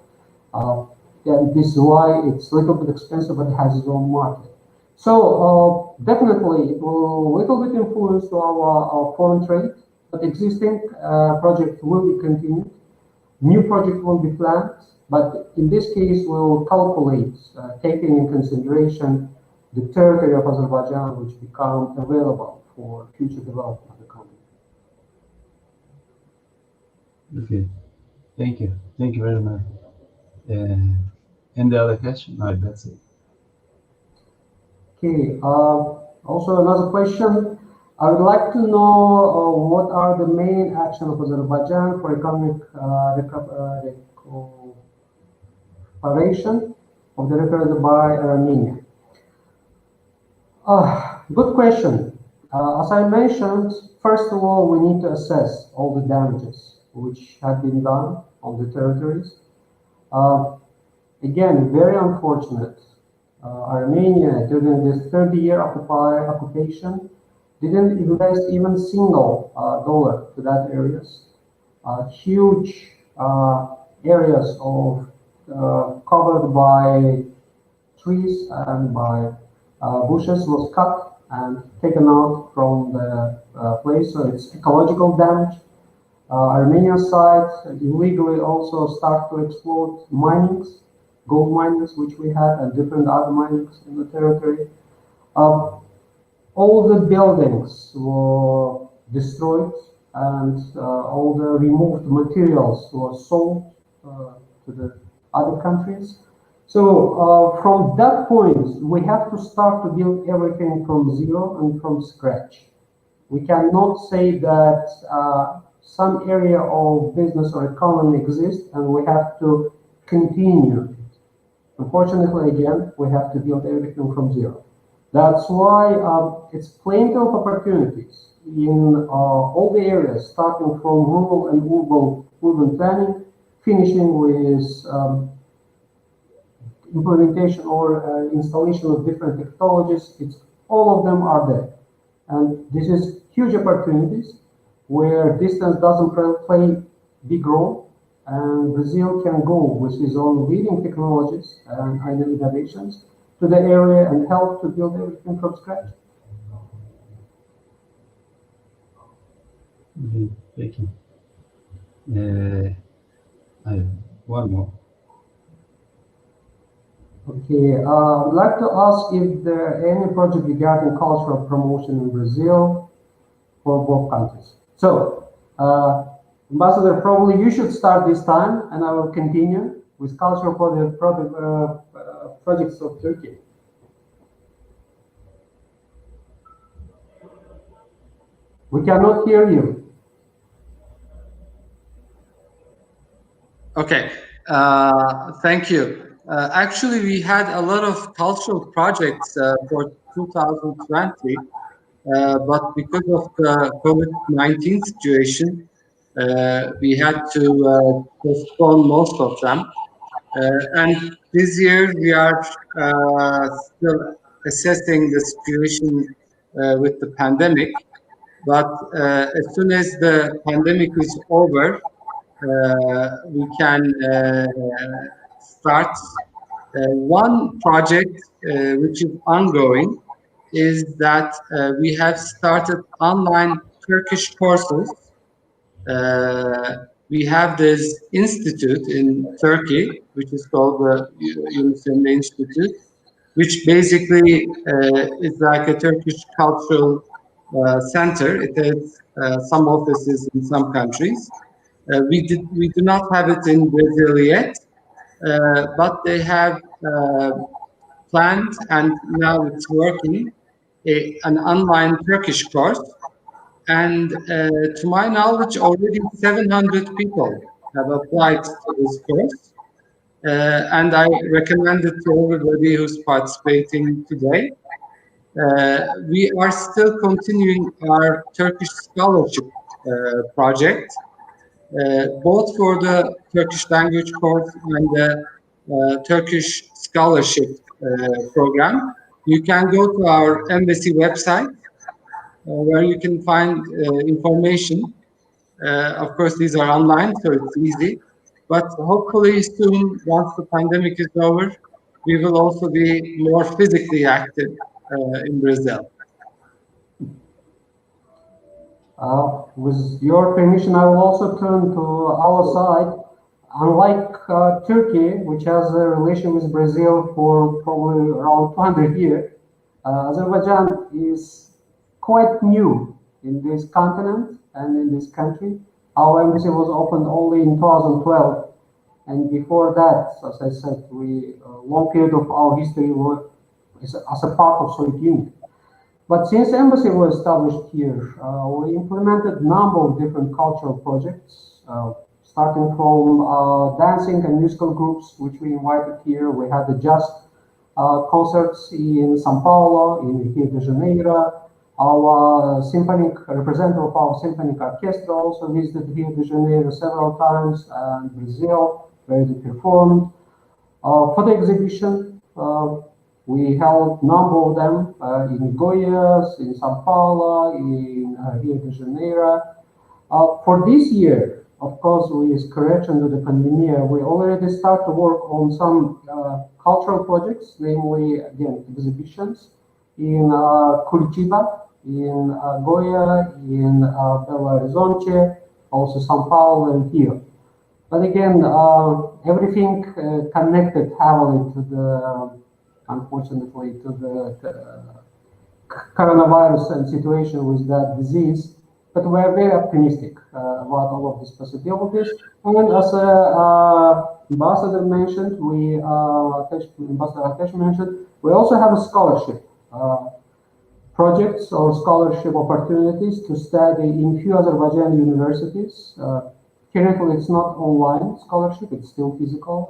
And this is why it's a little bit expensive, but it has its own market. So definitely, it will a little bit influence to our foreign trade, but existing project will be continued. New project will be planned, but in this case, we will calculate, taking in consideration the territory of Azerbaijan, which become available for future development of the country. Okay, thank you. Thank you very much. Any other question? No, that's it. Okay, also another question. I would like to know what are the main actions of Azerbaijan for economic recuperation of the record by Armenia. Good question. As I mentioned, first of all, we need to assess all the damages which have been done on the territories. Again, very unfortunate. Armenia, during this 30-year occupation, didn't invest even single dollar to that areas. Huge areas of covered by trees and by bushes was cut and taken out from the place, so it's ecological damage. Armenian side illegally also start to exploit minings, gold minings, which we had, and different other minings in the territory. All the buildings were destroyed, and all the removed materials were sold to the other countries. So from that point, we have to start to build everything from zero and from scratch. We cannot say that some area of business or economy exists and we have to continue it. Unfortunately, again, we have to build everything from zero. That's why it's plenty of opportunities in all the areas, starting from rural and urban planning, finishing with implementation or installation of different technologies. All of them are there. And this is huge opportunities where distance doesn't play big role, and Brazil can go with its own leading technologies and innovations to the area and help to build everything from scratch. Thank you. I have one more. Okay, I'd like to ask if there are any project regarding cultural promotion in Brazil for both countries. So, Ambassador, probably you should start this time, and I will continue with cultural projects of Turkey. We cannot hear you. Okay, thank you. Actually, we had a lot of cultural projects for 2020, but because of the COVID-19 situation, we had to postpone most of them. And this year, we are still assessing the situation with the pandemic. But as soon as the pandemic is over, we can start. One project which is ongoing is that we have started online Turkish courses. We have this institute in Turkey, which is called the Yunus Emre Institute, which basically is like a Turkish cultural center. It has some offices in some countries. We do not have it in Brazil yet, but they have planned, and now it's working, an online Turkish course. And to my knowledge, already 700 people have applied to this course. And I recommend it to everybody who's participating today. We are still continuing our Turkish scholarship project, both for the Turkish language course and the Turkish scholarship program. You can go to our embassy website where you can find information. Of course, these are online, so it's easy. But hopefully soon, once the pandemic is over, we will also be more physically active in Brazil. With your permission, I will also turn to our side. Unlike Turkey, which has a relation with Brazil for probably around 200 years, Azerbaijan is quite new in this continent and in this country. Our embassy was opened only in 2012, and before that, as I said, long period of our history was as a part of Soviet Union. But since embassy was established here, we implemented a number of different cultural projects, starting from dancing and musical groups, which we invited here. We had the jazz concerts in São Paulo, in Rio de Janeiro. Our representative of our symphonic orchestra also visited Rio de Janeiro several times, and Brazil, where they performed. For the exhibition, we held a number of them in Goiás, in São Paulo, in Rio de Janeiro. For this year, of course, with correction to the pandemic, we already start to work on some cultural projects, namely, again, exhibitions in Curitiba, in Goiás, in Belo Horizonte, also São Paulo and Rio. But again, everything connected heavily to the, unfortunately, to the coronavirus and situation with that disease. But we are very optimistic about all of these possibilities. And as Ambassador mentioned, Ambassador Atesh mentioned, we also have a scholarship projects or scholarship opportunities to study in few Azerbaijani universities. Currently, it's not online scholarship; it's still physical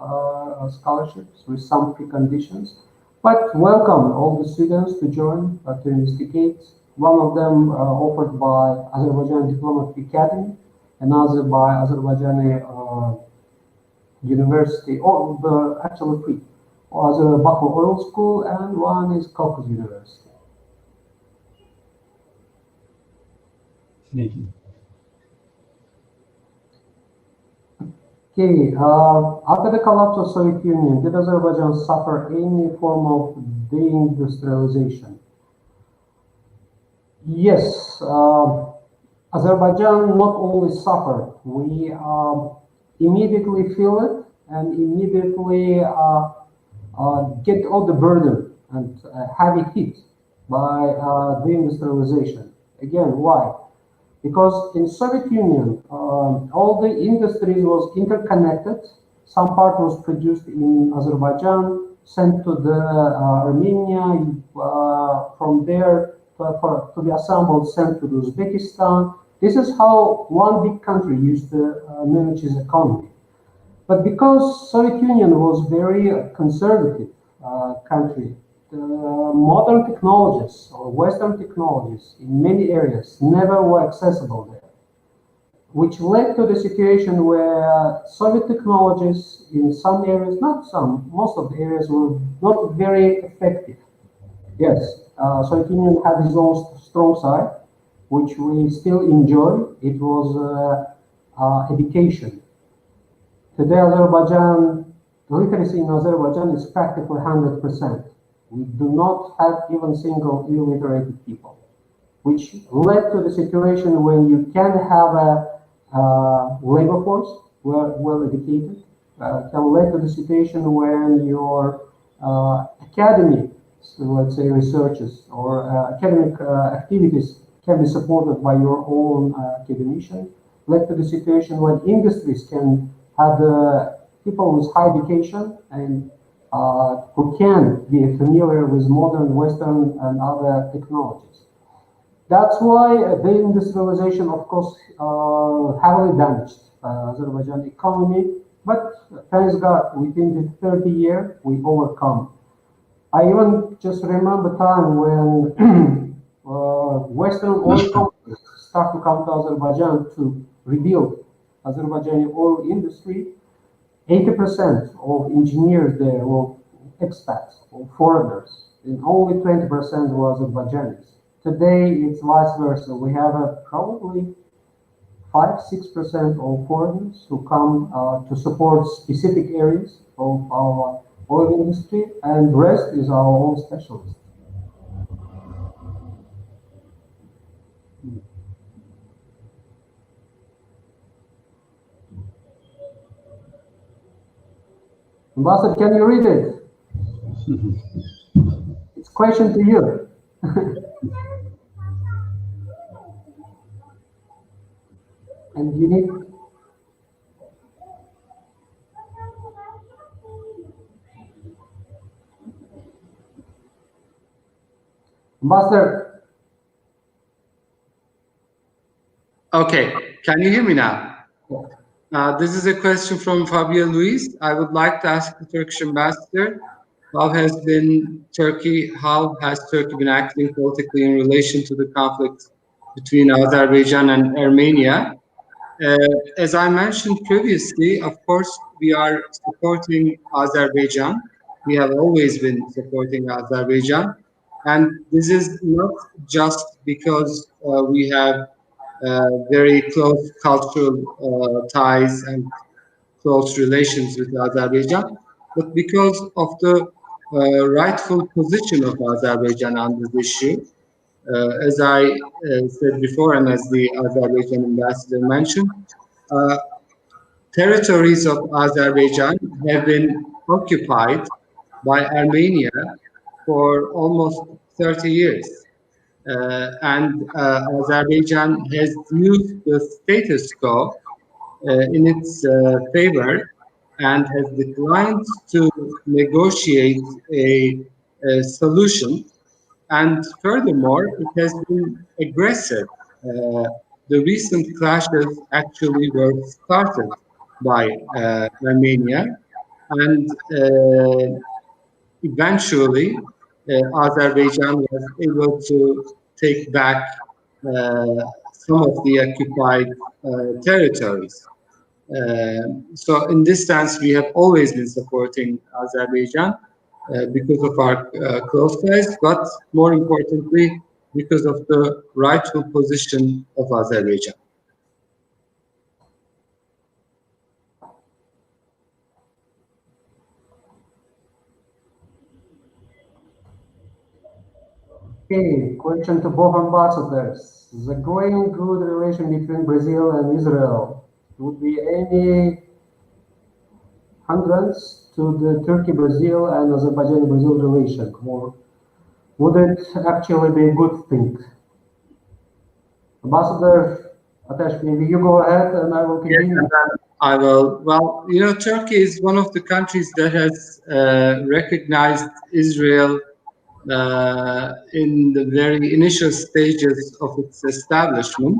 scholarships with some preconditions. But welcome all the students to join to investigate. One of them offered by Azerbaijan Diplomatic Academy, another by Azerbaijani University, or actually three. Other Baku Oil School, and one is Caucasus University. Thank you. Okay, after the collapse of Soviet Union, did Azerbaijan suffer any form of deindustrialization? Yes, Azerbaijan not only suffered, we immediately feel it and immediately get all the burden and heavy hit by deindustrialization. Again, why? Because in Soviet Union, all the industries was interconnected. Some part was produced in Azerbaijan, sent to the Armenia, from there to be assembled, sent to Uzbekistan. This is how one big country used to manage its economy. But because Soviet Union was very conservative country, the modern technologies or Western technologies in many areas never were accessible there, which led to the situation where Soviet technologies in some areas, not some, most of the areas were not very effective. Yes, Soviet Union had its own strong side, which we still enjoy. It was education. Today, Azerbaijan, literacy in Azerbaijan is practically 100%. We do not have even single illiterate people, which led to the situation when you can have a labor force well educated, can lead to the situation when your academic, so let's say researches or academic activities can be supported by your own academician, led to the situation when industries can have people with high education and who can be familiar with modern Western and other technologies. That's why the industrialization, of course, heavily damaged Azerbaijan economy, but thanks God, within the 30 years, we overcome. I even just remember time when Western oil companies start to come to Azerbaijan to rebuild Azerbaijani oil industry. 80% of engineers there were expats or foreigners, and only 20% were Azerbaijanis. Today, it's vice versa. We have probably 5–6% of foreigners who come to support specific areas of our oil industry, and the rest is our own specialists. Ambassador, can you read it? It's a question to you. And you need... Ambassador. Okay, can you hear me now? This is a question from Fabio Luis. I would like to ask the Turkish ambassador, how has Turkey been acting politically in relation to the conflict between Azerbaijan and Armenia? As I mentioned previously, of course, we are supporting Azerbaijan. We have always been supporting Azerbaijan. And this is not just because we have very close cultural ties and close relations with Azerbaijan, but because of the rightful position of Azerbaijan on this issue. As I said before, and as the Azerbaijan ambassador mentioned, territories of Azerbaijan have been occupied by Armenia for almost 30 years. And Azerbaijan has used the status quo in its favor and has declined to negotiate a solution. And furthermore, it has been aggressive. The recent clashes actually were started by Armenia, and eventually Azerbaijan was able to take back some of the occupied territories. So in this sense, we have always been supporting Azerbaijan because of our close ties, but more importantly, because of the rightful position of Azerbaijan. Okay, question to both ambassadors. The growing good relation between Brazil and Israel would be any hindrance to the Turkey-Brazil and Azerbaijan-Brazil relation, or would it actually be a good thing? Ambassador Atesh, maybe you go ahead and I will continue. Yes, I will. Well, you know, Turkey is one of the countries that has recognized Israel in the very initial stages of its establishment,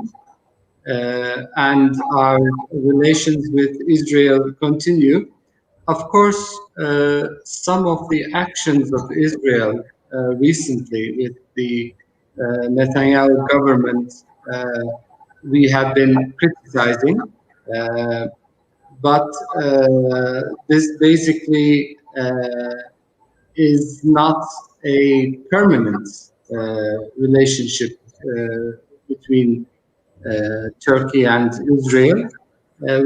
and our relations with Israel continue. Of course, some of the actions of Israel recently with the Netanyahu government, we have been criticizing, but this basically is not a permanent relationship between Turkey and Israel.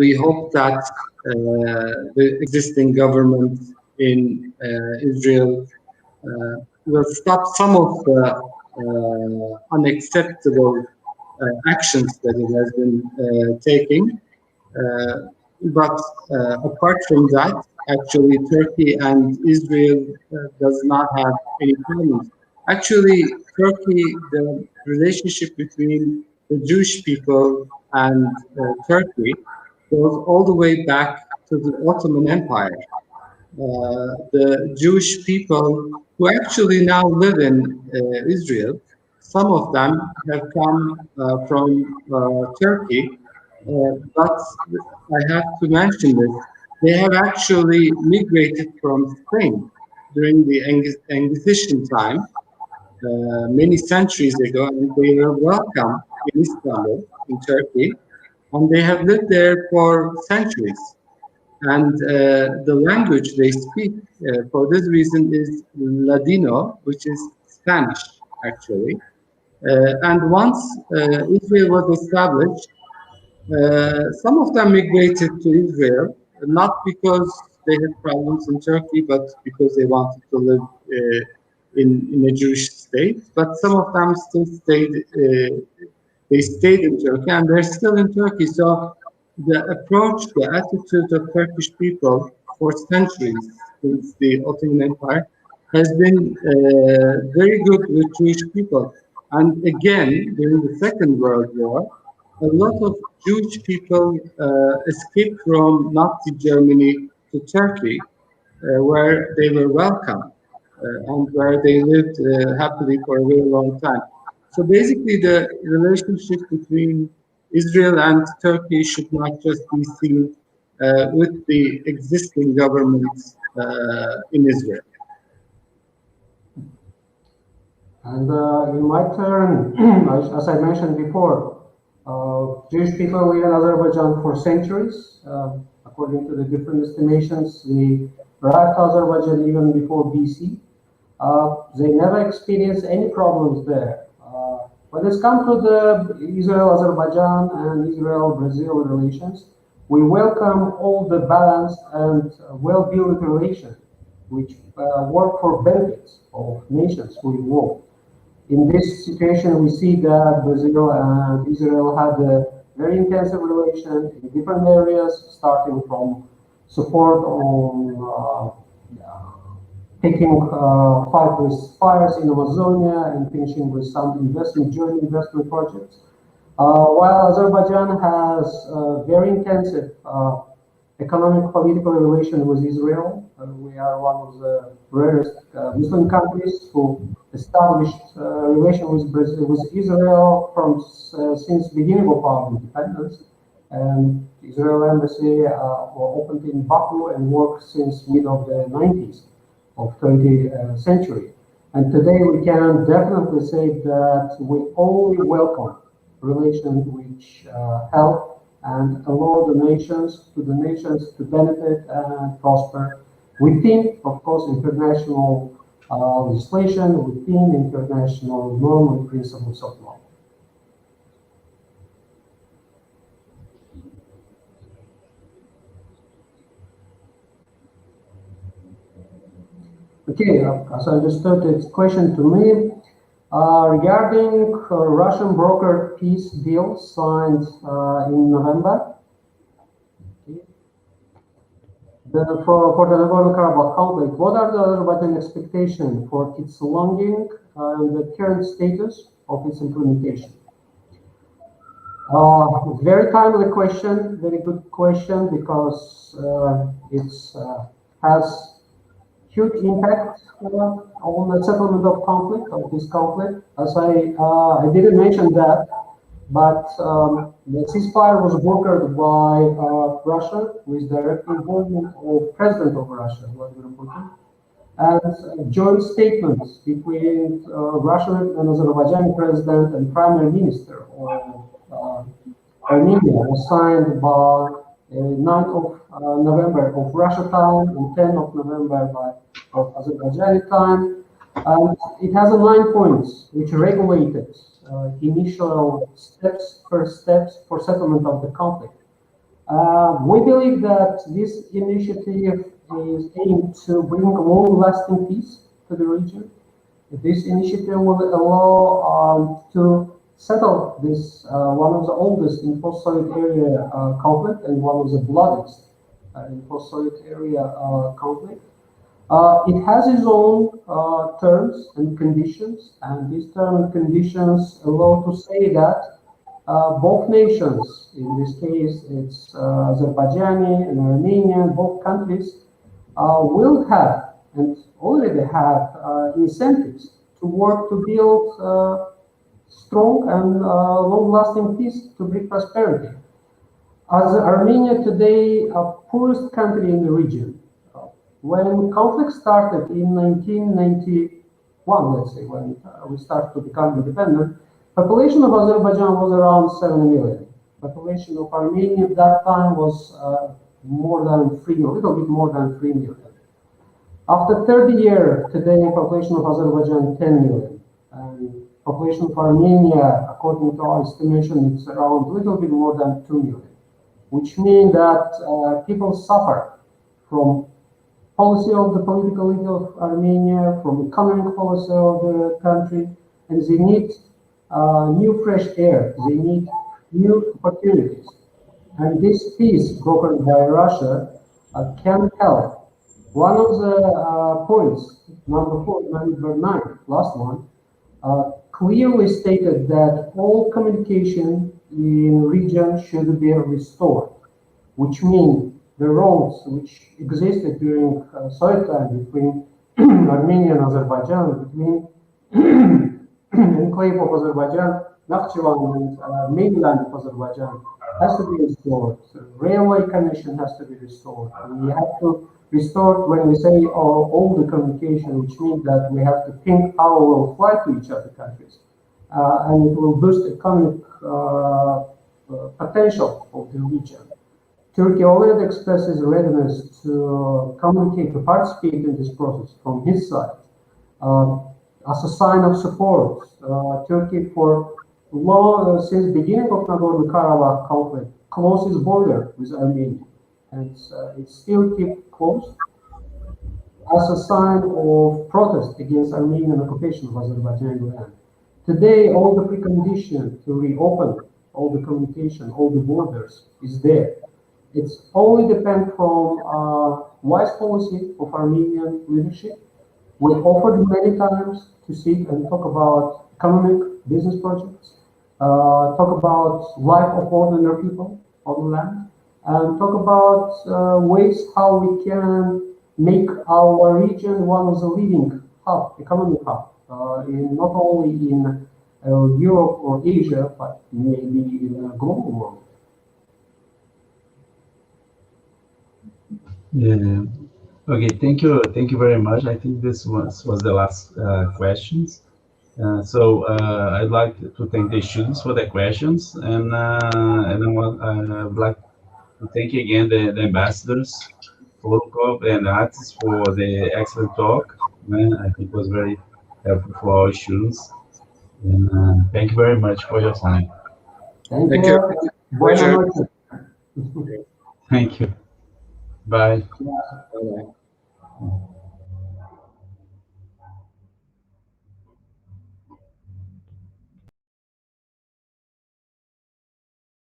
We hope that the existing government in Israel will stop some of the unacceptable actions that it has been taking. But apart from that, actually, Turkey and Israel does not have any problems. Actually, Turkey, the relationship between the Jewish people and Turkey goes all the way back to the Ottoman Empire. The Jewish people who actually now live in Israel, some of them have come from Turkey, but I have to mention this. They have actually migrated from Spain during the Inquisition time, many centuries ago, and they were welcome in Istanbul, in Turkey, and they have lived there for centuries. And the language they speak for this reason is Ladino, which is Spanish, actually. And once Israel was established, some of them migrated to Israel, not because they had problems in Turkey, but because they wanted to live in a Jewish state. But some of them still stayed. They stayed in Turkey, and they're still in Turkey. So the approach, the attitude of Turkish people for centuries since the Ottoman Empire has been very good with Jewish people. And again, during the Second World War, a lot of Jewish people escaped from Nazi Germany to Turkey, where they were welcome and where they lived happily for a very long time. So basically, the relationship between Israel and Turkey should not just be seen with the existing governments in Israel. And in my turn, as I mentioned before, Jewish people live in Azerbaijan for centuries. According to the different estimations, we arrived to Azerbaijan even before BC. They never experienced any problems there. When it's come to the Israel-Azerbaijan and Israel-Brazil relations, we welcome all the balanced and well-built relations which work for benefits of nations who involved. In this situation, we see that Brazil and Israel had a very intensive relation in different areas, starting from support on taking fight with fires in Amazonia and finishing with some joint investment projects. While Azerbaijan has a very intensive economic political relation with Israel, we are one of the rarest Muslim countries who established relation with Israel from since beginning of our independence. And Israel embassy opened in Baku and worked since mid of the 90s of 20th century. And today we can definitely say that we only welcome relations which help and allow the nations to benefit and prosper within, of course, international legislation, within international normal principles of law. Okay, as I understood, it's a question to me regarding Russian brokered peace deal signed in November. For the Nagorno-Karabakh conflict, what are the Azerbaijan expectations for its longing and the current status of its implementation? Very timely question, very good question, because it has huge impact on the settlement of this conflict. As I didn't mention that, but the ceasefire was brokered by Russia with direct involvement of President of Russia, Vladimir Putin, and joint statements between Russian and Azerbaijani President and Prime Minister of Armenia was signed by 9th of November of Russia time and 10th of November of Azerbaijani time. And it has 9 points which regulated initial first steps for settlement of the conflict. We believe that this initiative is aimed to bring long-lasting peace to the region. This initiative will allow to settle this one of the oldest in post-Soviet area conflict and one of the bloodiest in post-Soviet area conflict. It has its own terms and conditions, and these terms and conditions allow to say that both nations, in this case it's Azerbaijani and Armenian, both countries will have and already have incentives to work to build strong and long-lasting peace to bring prosperity. As Armenia today, a poorest country in the region, when conflict started in 1991, let's say, when we started to become independent, population of Azerbaijan was around 7 million. Population of Armenia at that time was more than 3 million, a little bit more than 3 million. After 30 years, today population of Azerbaijan 10 million. And population of Armenia, according to our estimation, it's around a little bit more than 2 million, which means that people suffer from policy of the political elite of Armenia, from economic policy of the country, and they need new fresh air, they need new opportunities. And this peace brokered by Russia can help. One of the points, number 9, last one, clearly stated that all communication in region should be restored, which means the roads which existed during Soviet time between Armenia and Azerbaijan, between enclave of Azerbaijan, Nakhchivan, and mainland of Azerbaijan, has to be restored. So railway connection has to be restored. And we have to restore, when we say all the communication, which means that we have to think how we will fly to each other countries. And it will boost economic potential of the region. Turkey already expresses readiness to communicate, to participate in this process from his side. As a sign of support, Turkey for since beginning of Nagorno-Karabakh conflict closes border with Armenia, and it still keeps closed as a sign of protest against Armenian occupation of Azerbaijan land. Today, all the preconditions to reopen all the communication, all the borders is there. It's only depend from wise policy of Armenian leadership. We offered many times to sit and talk about economic business projects, talk about life of ordinary people on the land, and talk about ways how we can make our region one of the leading hub, economic hub, not only in Europe or Asia, but maybe in the global world. Yeah. Okay, thank you very much. I think this was the last questions. So I'd like to thank the students for the questions, and I would like to thank again the ambassadors, Polukhov and Atis, for the excellent talk. I think it was very helpful for our students. And thank you very much for your time. Thank you. Pleasure. Thank you. Bye. Bye-bye.